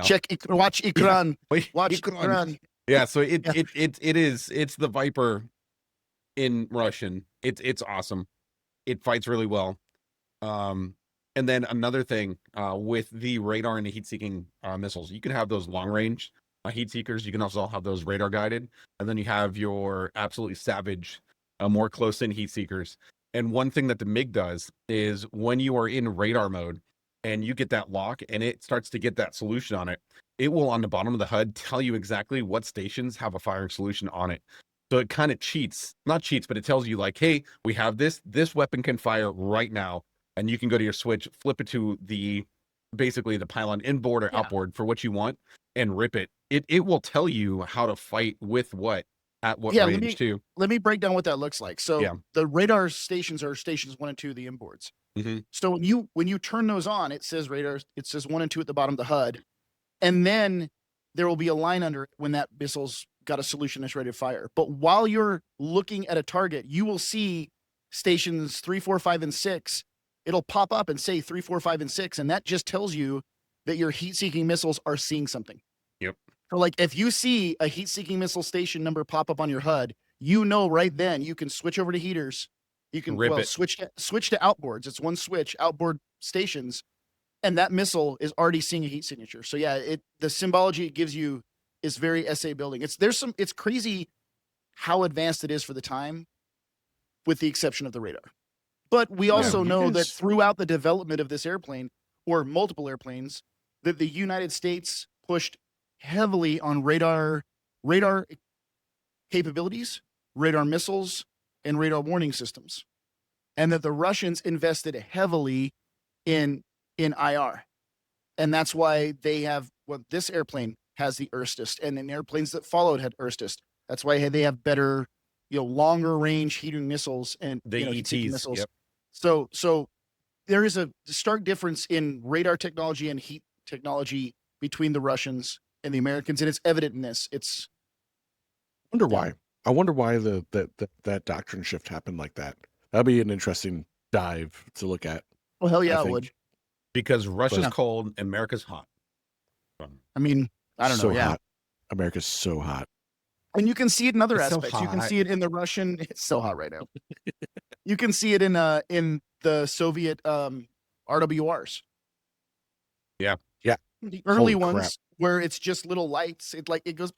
Check, watch Ikran. Watch Ikran. Yeah, so it's the Viper in Russian. It's awesome. It fights really well. And then another thing with the radar and the heat-seeking missiles, you can have those long range heat seekers. You can also have those radar guided, and then you have your absolutely savage, more close in heat seekers. And one thing that the MiG does is when you are in radar mode and you get that lock and it starts to get that solution on it, it will on the bottom of the HUD tell you exactly what stations have a firing solution on it. So it kind of cheats, not cheats, but it tells you like, hey, we have this weapon can fire right now, and you can go to your switch, flip it to basically the pylon inboard or outboard for what you want, and rip it. It will tell you how to fight with what at what range too. Let me break down what that looks like. So the radar stations are stations 1 and 2, the inboards. So when you turn those on, it says radar, it says 1 and 2 at the bottom of the HUD, and then there will be a line under it when that missile's got a solution that's ready to fire. But while you're looking at a target, you will see stations 3, 4, 5, and 6. It'll pop up and say 3, 4, 5, and 6, and that just tells you that your heat-seeking missiles are seeing something. Yep. So, like, if you see a heat-seeking missile station number pop up on your HUD, you know right then you can switch over to heaters. You can switch to outboards. It's one switch, outboard stations, and that missile is already seeing a heat signature. So yeah, the symbology it gives you is very SA building. It's crazy how advanced it is for the time, with the exception of the radar. But we also know that throughout the development of this airplane, or multiple airplanes, that the United States pushed heavily on radar capabilities, radar missiles, and radar warning systems. And that the Russians invested heavily in IR. And that's why they have, this airplane has the Erstis, and then airplanes that followed had Erstis. That's why they have better, longer range heating missiles and the ETs missiles. Yep. So there is a stark difference in radar technology and heat technology between the Russians and the Americans, and it's evident in this. I wonder why that doctrine shift happened like that. That'd be an interesting dive to look at. Well, hell yeah, it would. Because Russia's cold and America's hot. I mean, I don't know. Hot. America's so hot. And you can see it in other aspects. You can see it in the Russian. It's so hot right now. You can see it in the Soviet RWRs. Yeah. The early ones where it's just little lights. It goes.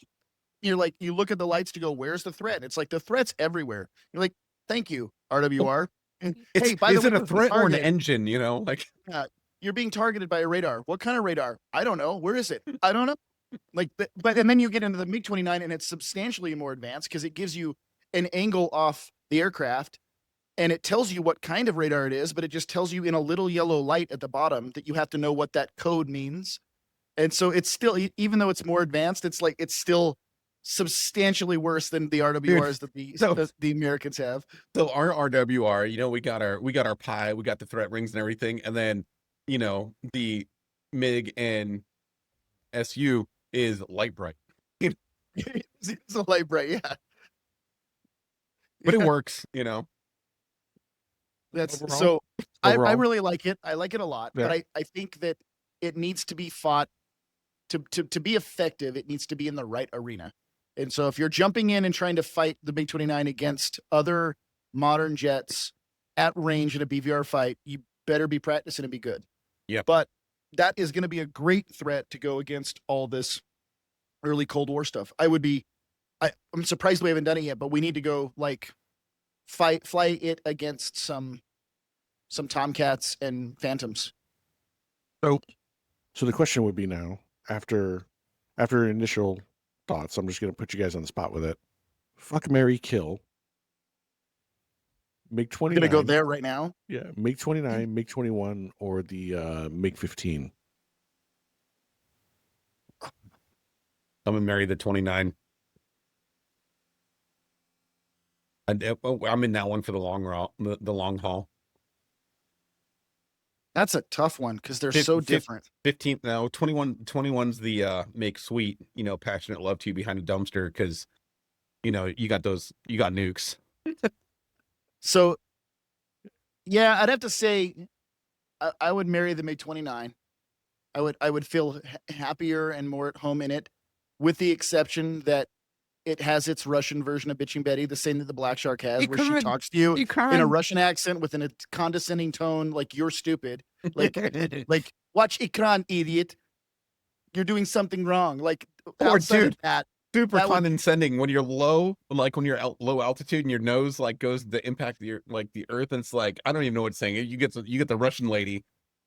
You look at the lights to go, where's the threat? It's like the threat's everywhere. You're like, thank you, RWR. Hey, by the way, is it a threat or an engine? You're being targeted by a radar. What kind of radar? I don't know. Where is it? I don't know. And then you get into the MiG-29, and it's substantially more advanced because it gives you an angle off the aircraft, and it tells you what kind of radar it is, but it just tells you in a little yellow light at the bottom that you have to know what that code means. And so it's still, even though it's more advanced, it's still substantially worse than the RWRs that the Americans have. So our RWR, we got our PI, we got the threat rings and everything, and then the MiG and SU is light bright. It's a light bright, yeah. But it works, That's overall. So I really like it. I like it a lot, but I think that it needs to be fought to be effective. It needs to be in the right arena. And so if you're jumping in and trying to fight the MiG-29 against other modern jets at range in a BVR fight, you better be practicing and be good. Yeah. But that is going to be a great threat to go against all this early Cold War stuff. I'm surprised we haven't done it yet, but we need to go fly it against some Tomcats and Phantoms. So the question would be now, after initial thoughts, I'm just going to put you guys on the spot with it. Fuck, marry, kill. MiG-29. We're going to go there right now? Yeah, MiG-29, MiG-21, or the MiG-15. I'm going to marry the 29. I'm in that one for the long haul. That's a tough one because they're so different. 15, no, 21's the make sweet, passionate love to you behind a dumpster because, you got nukes. So, yeah, I'd have to say I would marry the MiG-29. I would feel happier and more at home in it, with the exception that it has its Russian version of Bitching Betty, the same that the Black Shark has, where she talks to you in a Russian accent with a condescending tone, like you're stupid, like watch Ekran, idiot. you're doing something wrong. Like Or outside dude, of that, super that would- condescending when you're low, like when you're low altitude and your nose like goes to the impact of your like the earth, and it's like I don't even know what it's saying. You get the Russian lady,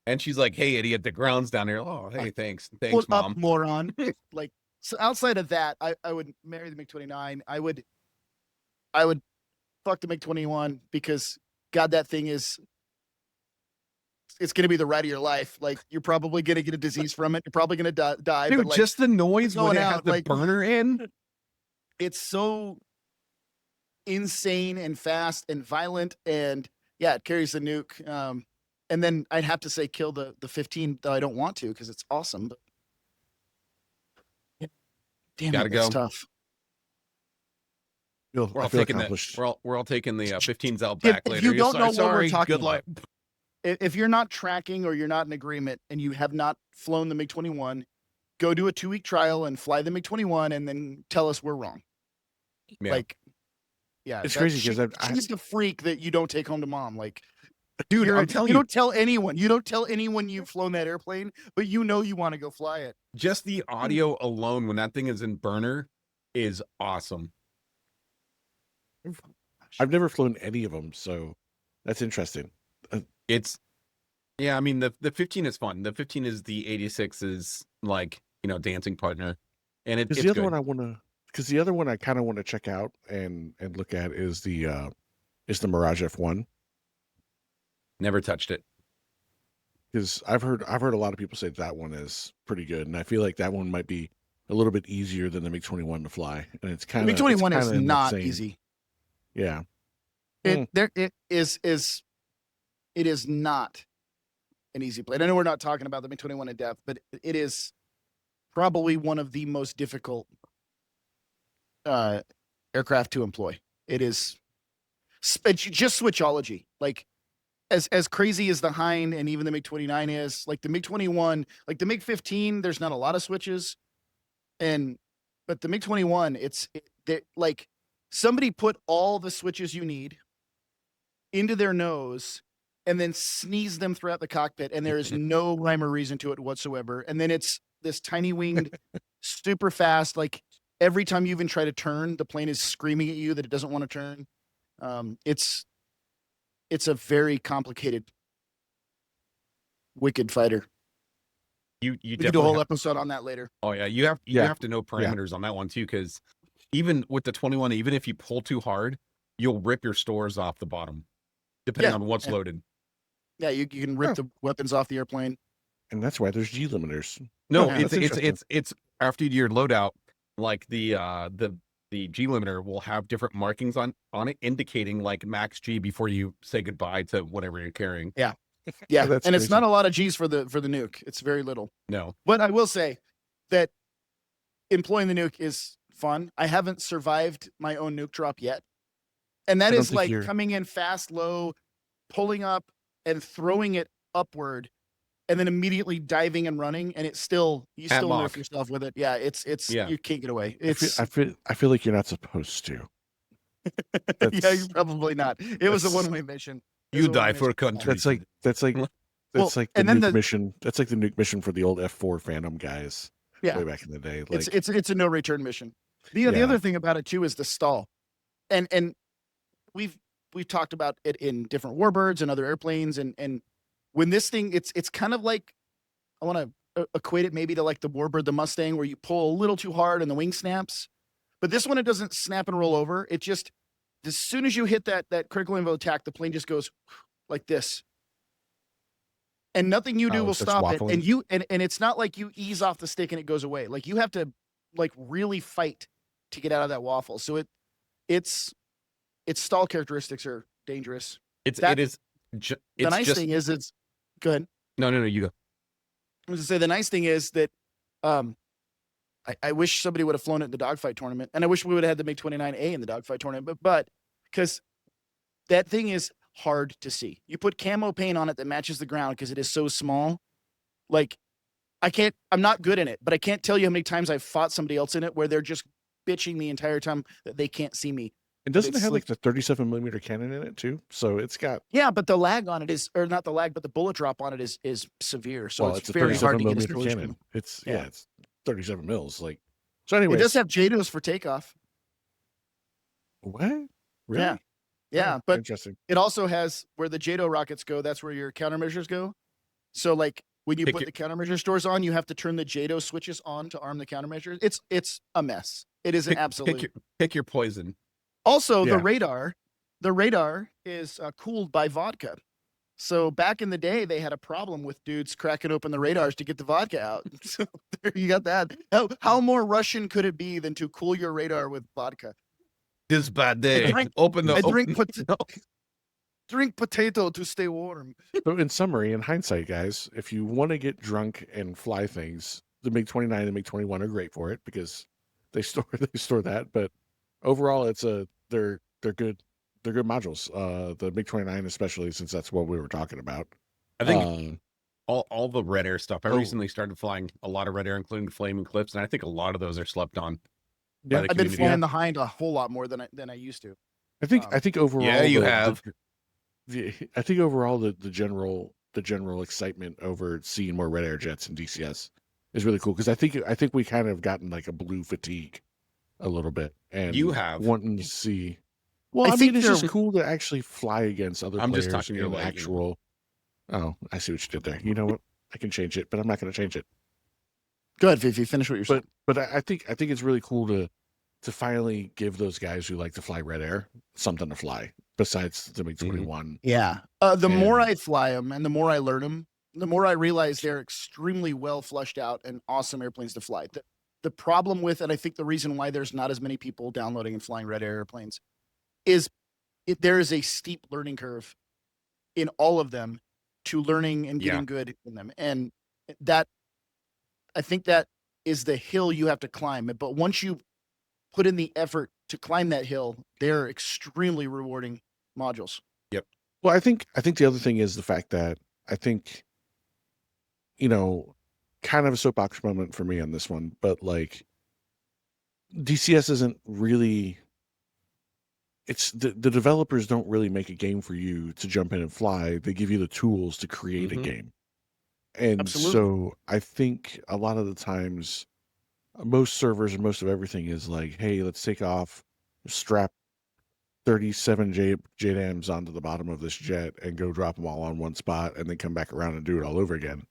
and she's like, "Hey, idiot, the ground's down here." Oh, hey, thanks, Put mom. up, moron. Like, so outside of that, I would marry the MiG-29. I would fuck the MiG-21 because God, that thing is. It's going to be the ride of your life. Like, you're probably going to get a disease from it. You're probably going to die. Dude, but like, just the noise when going it has out, the like- burner in. it's so insane and fast and violent, and yeah, it carries the nuke. And then I'd have to say kill the 15, though I don't want to because it's awesome. But damn Gotta it, it's go. tough. We're We're all taking the we're all taking the 15s out back If later. you don't know what we're Sorry, talking good luck. If you're not tracking or you're not in agreement and you have not flown the MiG-21, go do a 2-week trial and fly the MiG-21 and then tell us we're wrong. Yeah. Like, yeah, It's crazy because she's the freak that you don't take home to mom. Like, dude, I'm telling you you, don't tell anyone. You don't tell anyone you've flown that airplane, but you know you want to go fly it. just the audio alone when that thing is in burner is awesome. I've never flown any of them, so that's interesting. It's yeah, I mean the 15 is fun. The 15 is the 86's like, dancing partner. And it's the other good. one I want to, because the other one I kind of want to check out and look at is the Mirage F1. Never touched it. Because I've heard a lot of people say that one is pretty good, and I feel like that one might be a little bit easier than the MiG-21 to fly, and it's kind of MiG-21 is not easy. Yeah, It is not an easy plane. I know we're not talking about the MiG-21 in depth, but it is probably one of the most difficult aircraft to employ. It is just switchology. Like, as crazy as the Hind and even the MiG-29 is, like the MiG-21, like the MiG-15, there's not a lot of switches, but the MiG-21, like somebody put all the switches you need into their nose and then sneeze them throughout the cockpit, and there is no rhyme or reason to it whatsoever. And then it's this tiny winged, super fast. Like every time you even try to turn, the plane is screaming at you that it doesn't want to turn. It's a very complicated, wicked fighter. You We can do a whole episode on that later. Oh yeah, you have to know parameters on that one too, because even with the 21, even if you pull too hard, you'll rip your stores off the bottom, depending on what's loaded. Yeah, you can rip the weapons off the airplane. and that's why there's G limiters. No, Yeah, it's after your loadout, like the G limiter will have different markings on it indicating like max G before you say goodbye to whatever you're carrying. Yeah, that's and it's crazy. not a lot of G's for the nuke. It's very little. No. But I will say that employing the nuke is fun. I haven't survived my own nuke drop yet. And that is like coming in fast, low, pulling up and throwing it upward, and then immediately diving and running, and it's still you still nerf yourself with it. Yeah, it's you can't get away. It's I feel like you're not supposed to. yeah, you're probably not. It was a one-way mission. You die for a country. That's like the nuke mission. That's like the nuke mission for the old F4 Phantom guys. Yeah, way back in the day. Like, it's a no return mission. The other thing about it too is the stall, and we've talked about it in different warbirds and other airplanes, and when this thing, it's kind of like, I want to equate it maybe to like the warbird, the Mustang, where you pull a little too hard and the wing snaps, but this one, it doesn't snap and roll over. It just, as soon as you hit that critical angle attack, the plane just goes like this, and nothing you do will stop it. And it's not like you ease off the stick and it goes away. Like you have to like really fight to get out of that waffle. So its stall characteristics are dangerous. The nice thing is it's good. No, you go. I was gonna say the nice thing is that I wish somebody would have flown it in the dogfight tournament, and I wish we would have had the MiG-29A in the dogfight tournament, but because that thing is hard to see. You put camo paint on it that matches the ground because it is so small. Like I'm not good in it, but I can't tell you how many times I've fought somebody else in it where they're just bitching the entire time that they can't see me. and doesn't it have like the 37mm cannon in it too? So it's got but the lag on it is, or not the lag, but the bullet drop on it is severe. So it's a very hard to get a 37mm cannon. It's 37 mils. Like, so It anyway, does have JADOs for takeoff. what? Really? Yeah. Yeah. Oh, But interesting. it also has where the JADO rockets go. That's where your countermeasures go. So like when you put the countermeasure stores on, you have to turn the JADO switches on to arm the countermeasures. It's a mess. It is an absolute. Pick your poison. Also, the radar is cooled by vodka. So back in the day, they had a problem with dudes cracking open the radars to get the vodka out. So there you got that. How more Russian could it be than to cool your radar with vodka? This bad day. Drink potato to stay warm. So in summary, in hindsight, guys, if you want to get drunk and fly things, the MiG-29 and the MiG-21 are great for it because they store that. But overall, they're good. They're good modules. The MiG-29 especially, since that's what we were talking about. I think all the red air stuff. I recently started flying a lot of red air, including Flaming Clips, and I think a lot of those are slept on. Yeah, I've been flying the Hind a whole lot more than I used to. I think overall, yeah, you have. I think overall the general excitement over seeing more red air jets in DCS is really cool because I think we kind of gotten like a blue fatigue a little bit, and you have wanting to see. Well, I mean, it's just cool to actually fly against other players. Just talking in actual. Oh, I see what you did there. You know what? I can change it, but I'm not going to change it. Go ahead, Fifi. Finish what you're saying. But I think it's really cool to finally give those guys who like to fly red air something to fly besides the MiG-21. Yeah. The more I fly them and the more I learn them, the more I realize they're extremely well fleshed out and awesome airplanes to fly. The problem with, and I think the reason why there's not as many people downloading and flying red air airplanes is there is a steep learning curve in all of them to learning and getting good in them. And that, I think that is the hill you have to climb. But once you put in the effort to climb that hill, they're extremely rewarding modules. Yep. Well, I think the other thing is the fact that I think, kind of a soapbox moment for me on this one, but like DCS isn't really, it's the developers don't really make a game for you to jump in and fly. They give you the tools to create a game. And Absolutely. So I think a lot of the times most servers and most of everything is like, hey, let's take off, strap 37 JDAMs onto the bottom of this jet and go drop them all on one spot and then come back around and do it all over again.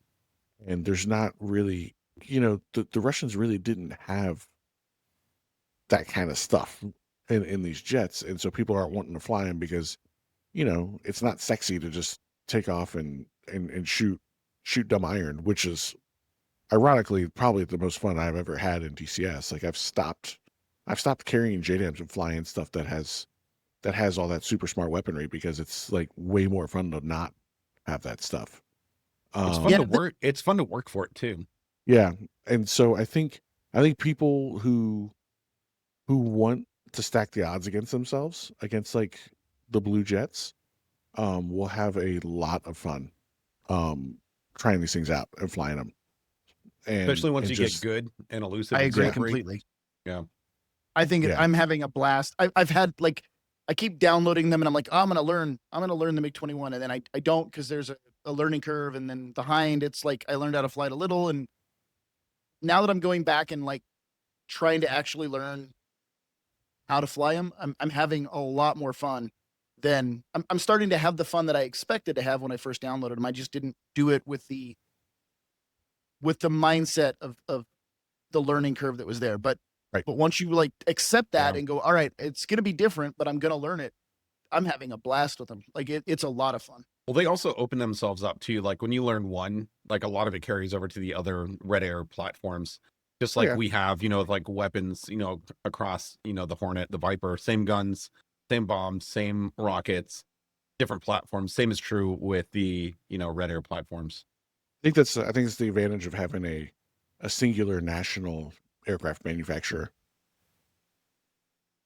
And there's not really, the Russians really didn't have that kind of stuff in these jets. And so people aren't wanting to fly them because, it's not sexy to just take off and shoot dumb iron, which is ironically probably the most fun I've ever had in DCS. Like I've stopped carrying JDAMs and flying stuff that has all that super smart weaponry because it's like way more fun to not have that stuff. It's fun to work. It's fun to work for it too. Yeah. And so I think people who want to stack the odds against themselves, against like the blue jets, will have a lot of fun trying these things out and flying them. Especially once you get good and elusive. I agree completely. Yeah. I think I'm having a blast. I've had like, I keep downloading them and I'm like, oh, I'm going to learn the MiG-21. And then I don't, because there's a learning curve. And then behind it's like, I learned how to fly it a little. And now that I'm going back and like trying to actually learn how to fly them, I'm having a lot more fun than I'm starting to have the fun that I expected to have when I first downloaded them. I just didn't do it with the mindset of the learning curve that was there. But once you like accept that and go, all right, it's going to be different, but I'm going to learn it. I'm having a blast with them. Like it's a lot of fun. Well, they also open themselves up too. Like when you learn one, like a lot of it carries over to the other red air platforms. Just like we have, like weapons, across, the Hornet, the Viper, same guns, same bombs, same rockets, different platforms. Same is true with the, red air platforms. I think it's the advantage of having a singular national aircraft manufacturer.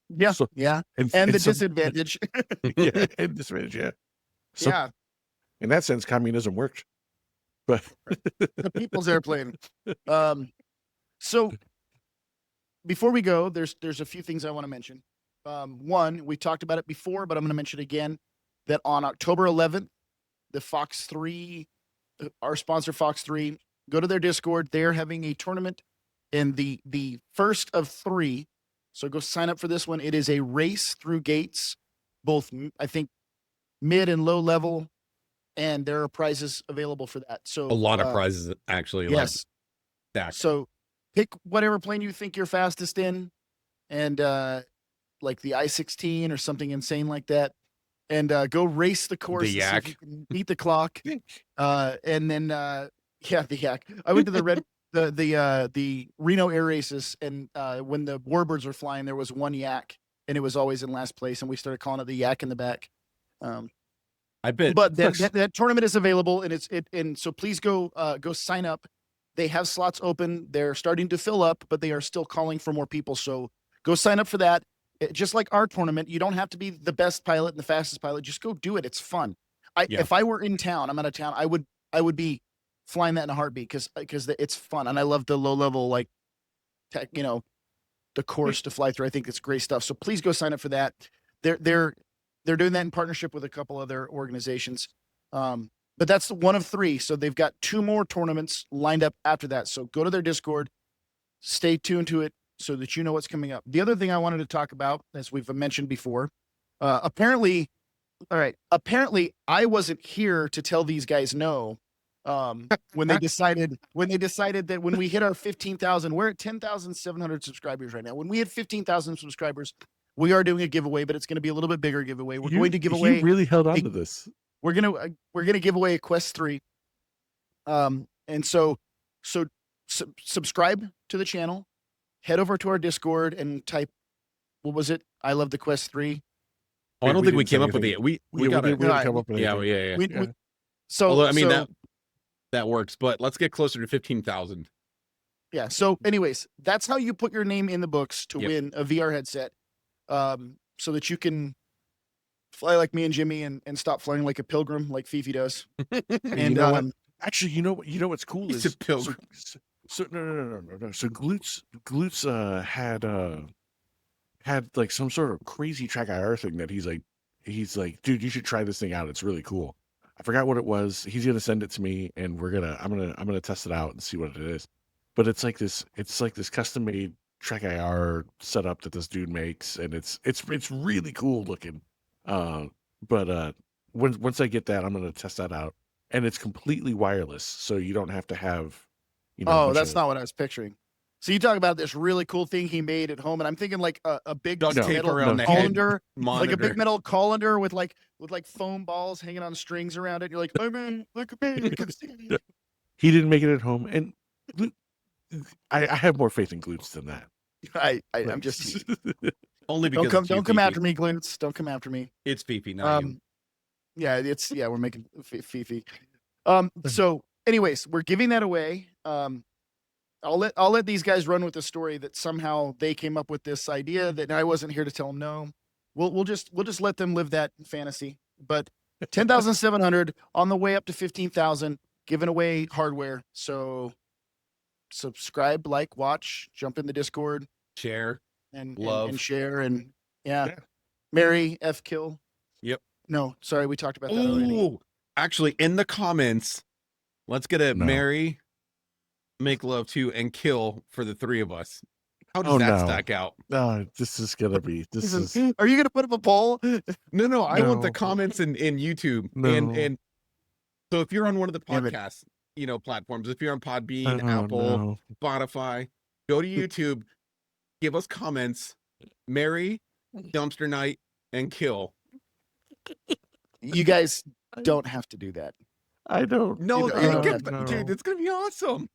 Yeah. So, and the disadvantage. And disadvantage, yeah. So, in that sense, communism worked. But the people's airplane. So before we go, there's a few things I want to mention. One, we talked about it before, but I'm going to mention it again, that on October 11th, the Fox 3, our sponsor Fox 3, go to their Discord. They're having a tournament And the first of 3, so go sign up for this one. It is a race through gates, both I think mid and low level, and there are prizes available for that. So a lot of prizes actually. Yes. Like, so pick whatever plane you think you're fastest in, and like the I-16 or something insane like that, and go race the course. The and see if Yak. you can beat the clock. And then the Yak. I went to the Reno Air Races, and when the Warbirds were flying, there was one Yak, and it was always in last place, and we started calling it the Yak in the back. I bet. But that tournament is available, and so please go sign up. They have slots open. They're starting to fill up, but they are still calling for more people. So go sign up for that. Just like our tournament, you don't have to be the best pilot and the fastest pilot. Just go do it. It's fun. If I were in town, I'm out of town, I would be flying that in a heartbeat because it's fun, and I love the low level like tech, the course to fly through. I think it's great stuff. So please go sign up for that. They're doing that in partnership with a couple other organizations. But that's one of 3. So they've got 2 more tournaments lined up after that. So go to their Discord, stay tuned to it so that you know what's coming up. The other thing I wanted to talk about, as we've mentioned before, apparently I wasn't here to tell these guys no. When they decided that when we hit our 15,000, we're at 10,700 subscribers right now. When we hit 15,000 subscribers, we are doing a giveaway, but it's going to be a little bit bigger giveaway. We're going to give away. You really held on to this. We're gonna give away a Quest 3. And so subscribe to the channel, head over to our Discord and type, what was it? I love the Quest 3. I don't think we came up with it. We didn't come up with yeah. We, so although I mean so, that works, but let's get closer to 15,000. Yeah. So anyways, that's how you put your name in the books to win a VR headset. So that you can fly like me and Jimmy and stop flying like a pilgrim like Fifi does. And you know what? Actually, you know what's cool He's is a pilgrim. so no. So Glutes had like some sort of crazy track IR thing that he's like, dude, you should try this thing out. It's really cool. I forgot what it was. He's gonna send it to me, and I'm gonna test it out and see what it is. But it's like this custom made track IR setup that this dude makes, and it's really cool looking. But once I get that, I'm gonna test that out, and it's completely wireless, so you don't have to have. Oh, that's not what I was picturing. So you talk about this really cool thing he made at home, and I'm thinking like a big metal colander, like a big metal colander with like foam balls hanging on strings around it. You're like, oh man, look at me. He didn't make it at home, and I have more faith in Glutes than that. I'm just only because don't come after me, Glutes. Don't come after me. It's Fifi, not you. Yeah, we're making Fifi. So anyways, we're giving that away. I'll let these guys run with the story that somehow they came up with this idea that I wasn't here to tell them no. We'll just let them live that fantasy. But 10,700 on the way up to 15,000, giving away hardware. So subscribe, like, watch, jump in the Discord, share, and love, and share, and Mary F kill. Yep. No, sorry, we talked about that already. Actually, in the comments, let's get a marry, make love to, and kill for the 3 of us. How does that stack out? No, this is gonna be. This is. Are you gonna put up a poll? No. I want the comments in YouTube. No. And so if you're on one of the podcast, platforms, if you're on Podbean, Apple, Spotify, go to YouTube, give us comments, marry, dumpster night, and kill. You guys don't have to do that. I don't. No, dude, it's gonna be awesome.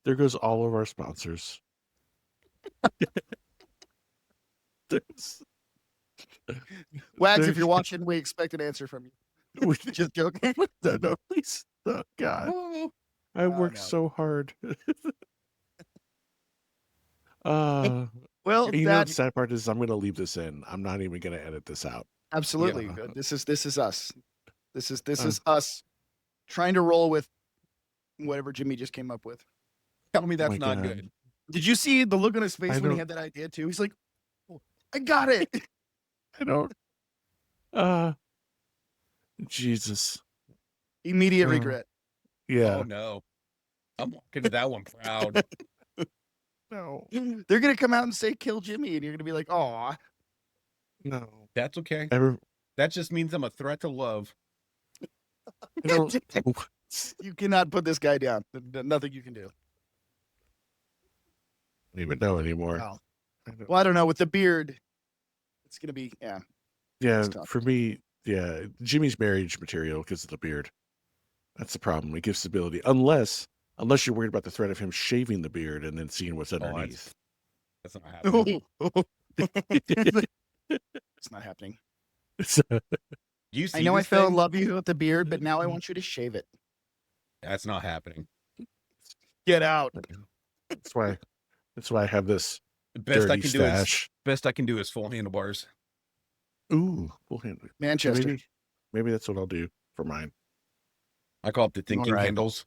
There goes all of our sponsors. Wags, if you're watching, we expect an answer from you. Just joking. No, please. Oh, God. I worked so hard. Well, the sad part is I'm going to leave this in. I'm not even going to edit this out. Absolutely. Yeah. This is us. This is us trying to roll with whatever Jimmy just came up with. Tell me that's not good. Did you see the look on his face when he had that idea too? He's like, I got it. I don't. Jesus. Immediate regret. Yeah. Oh no. I'm walking to that one proud. No. They're gonna come out and say kill Jimmy, and you're gonna be like, "Aw." No. That's okay. Ever That just means I'm a threat to love. I don't, You cannot put this guy down. Nothing you can do. don't even know anymore. Wow. Well, I don't know. With the beard, it's gonna be Yeah, it's tough. for me, yeah, Jimmy's marriage material because of the beard. That's the problem. It gives stability, unless you're worried about the threat of him shaving the beard and then seeing what's underneath. That's not happening. It's not happening. You see I know I this fell in thing? love with the beard, but now I want you to shave it. That's not happening. Get out. That's why I have this The best I dirty can do is stash. full handlebars. Ooh, full hand. Manchester. Maybe that's what I'll do for mine. I call it the thinking right. handles.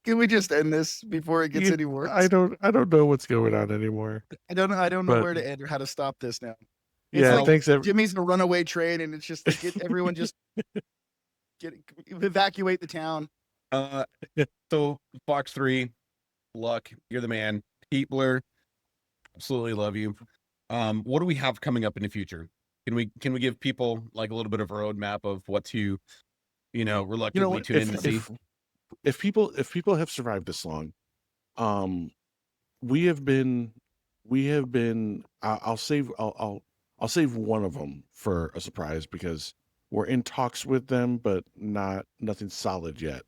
Can we just end this before it gets any worse? I don't know what's going on anymore. I don't know where to end or how to stop this now. It's Yeah, like thanks. Jimmy's a runaway train, and it's just like everyone just evacuate the town. So Fox 3, Luck, you're the man. Heatler, absolutely love you. What do we have coming up in the future? Can we give people like a little bit of a roadmap of what to, reluctantly tune in to see? If people have survived this long, we have been. I'll save one of them for a surprise because we're in talks with them, but nothing solid yet.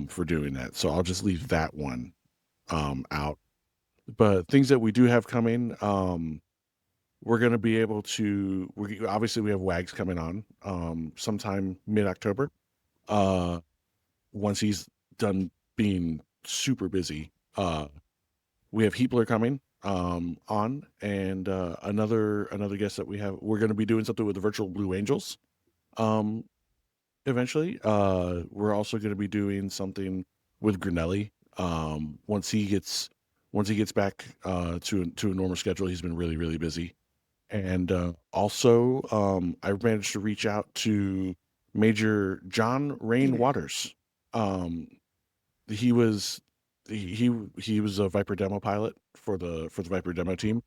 For doing that, so I'll just leave that one out. But things that we do have coming, we're going to be able to. Obviously, we have Wags coming on sometime mid-October. Once he's done being super busy, we have Heatler coming on, and another guest that we have. We're going to be doing something with the Virtual Blue Angels. Eventually, we're also going to be doing something with Grinelli. Once he gets back to a normal schedule, he's been really, really busy. And also, I managed to reach out to Major John Rain Waters. He was a Viper demo pilot for the Viper demo team,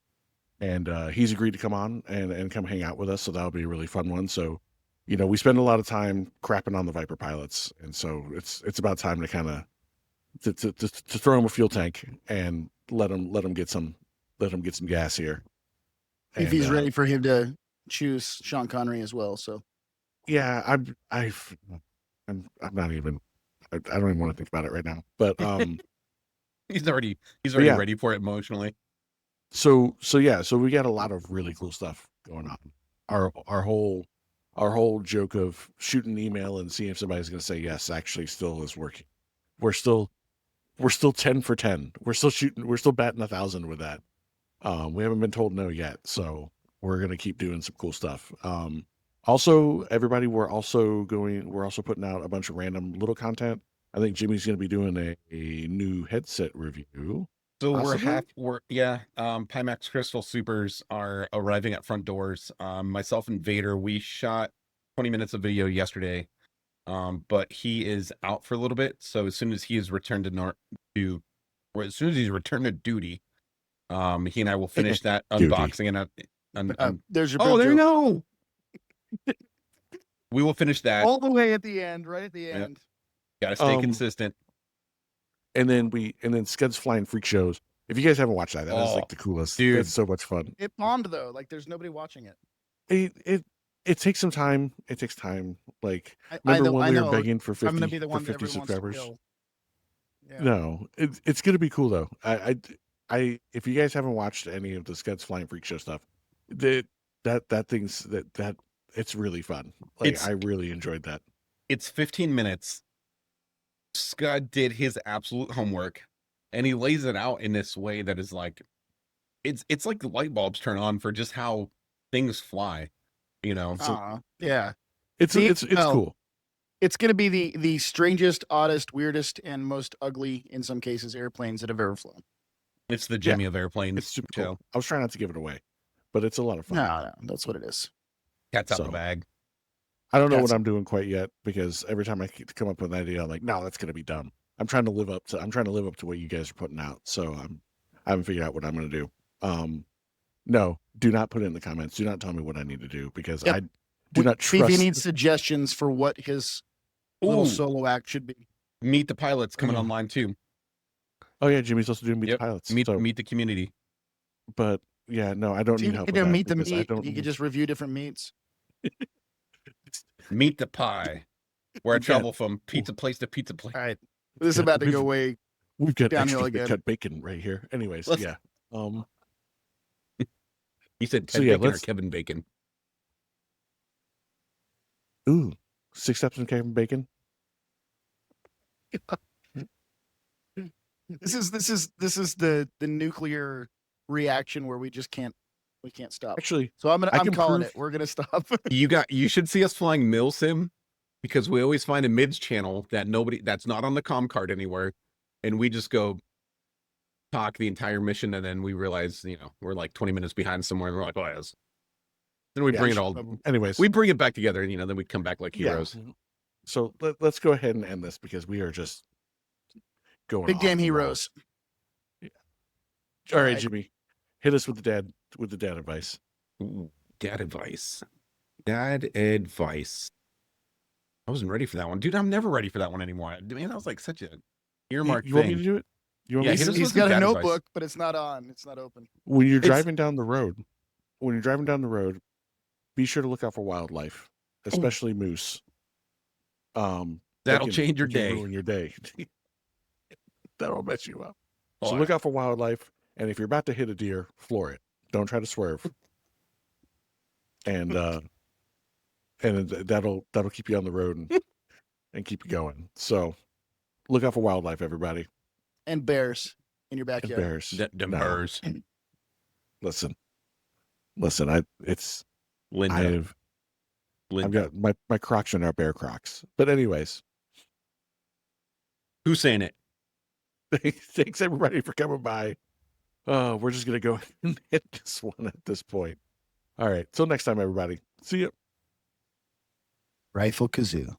and he's agreed to come on and come hang out with us. So that'll be a really fun one. So, we spend a lot of time crapping on the Viper pilots, and so it's about time to kind of to throw him a fuel tank and let him get some gas here. If he's ready for him to choose Sean Connery as well, so yeah, I'm not even. I don't even want to think about it right now. But he's already ready for it emotionally. So we got a lot of really cool stuff going on. Our whole joke of shooting an email and seeing if somebody's going to say yes actually still is working. We're still 10 for 10. We're still batting 1,000 with that. We haven't been told no yet, so we're going to keep doing some cool stuff. Also, everybody, we're also putting out a bunch of random little content. I think Jimmy's going to be doing a new headset review. So Pimax Crystal Supers are arriving at front doors. Myself and Vader, we shot 20 minutes of video yesterday, but he is out for a little bit. So as soon as he is returned to duty, he and I will finish that unboxing and there's your there you go. We will finish that all the way at the end, right at the end. Gotta stay consistent. And then Scud's Flying Freak Shows. If you guys haven't watched that, is like the coolest. Dude. It's so much fun. It bombed though. Like there's nobody watching it. It takes some time. It takes time. Like remember when we were begging for 50, I'm gonna be the one for 50 subscribers? Yeah. No, it's gonna be cool though. I if you guys haven't watched any of the Scud's Flying Freak Show stuff, that thing's that it's really fun. Like I really enjoyed that. It's 15 minutes. Scud did his absolute homework, and he lays it out in this way that is like, it's like the light bulbs turn on for just how things fly, So, yeah, it's cool. It's going to be the strangest, oddest, weirdest, and most ugly, in some cases, airplanes that have ever flown. It's the Jimmy of airplanes. It's super cool. I was trying not to give it away, but it's a lot of fun. No, that's what it is. Cat's out the bag. I don't know what I'm doing quite yet, because every time I come up with an idea, I'm like, no, that's gonna be dumb. I'm trying to live up to what you guys are putting out. So I haven't figured out what I'm gonna do. No, do not put it in the comments. Do not tell me what I need to do, because I do not trust. Fifi needs suggestions for what his little solo act should be. Meet the Pilots coming online too. Oh yeah, Jimmy's also doing Meet the Pilots. Meet the community. But yeah, no, I don't need help with that. Meet the meat. You could just review different meats. Meet the pie. Where I travel from pizza place to pizza place. All right, this is about to go way. We've got downhill extra again. cut bacon right here. Anyways, yeah. You said Ted Bacon or Kevin Bacon? Ooh, 6 steps in Kevin Bacon. This is the nuclear reaction where we can't stop. Actually, so I'm calling it. We're gonna stop. You should see us flying Milsim, because we always find a mids channel that's not on the comm card anywhere, and we just go talk the entire mission, and then we realize we're like 20 minutes behind somewhere, and we're like, oh yes. Then we bring it all. Anyways, we bring it back together, and then we come back like heroes. Yeah. So let's go ahead and end this, because we are just going big damn heroes. Yeah. All right, Jimmy, hit us with the dad advice. Ooh, dad advice. Dad advice. I wasn't ready for that one, dude. I'm never ready for that one anymore. Man, that was like such a earmark You want me to do it? He's got a notebook, but it's not on. It's not open. When you're driving down the road, be sure to look out for wildlife, especially moose. That'll change your day. Ruin your day. That'll mess you up. So look out for wildlife, and if you're about to hit a deer, floor it. Don't try to swerve. And that'll keep you on the road and keep you going. So look out for wildlife, everybody. And bears in your backyard. And bears. Bears. Listen. I've got my Crocs are not bear Crocs. But anyways. Who's saying it? Thanks everybody for coming by. We're just gonna go and hit this one at this point. All right. Till next time, everybody. See ya. Rifle Kazoo.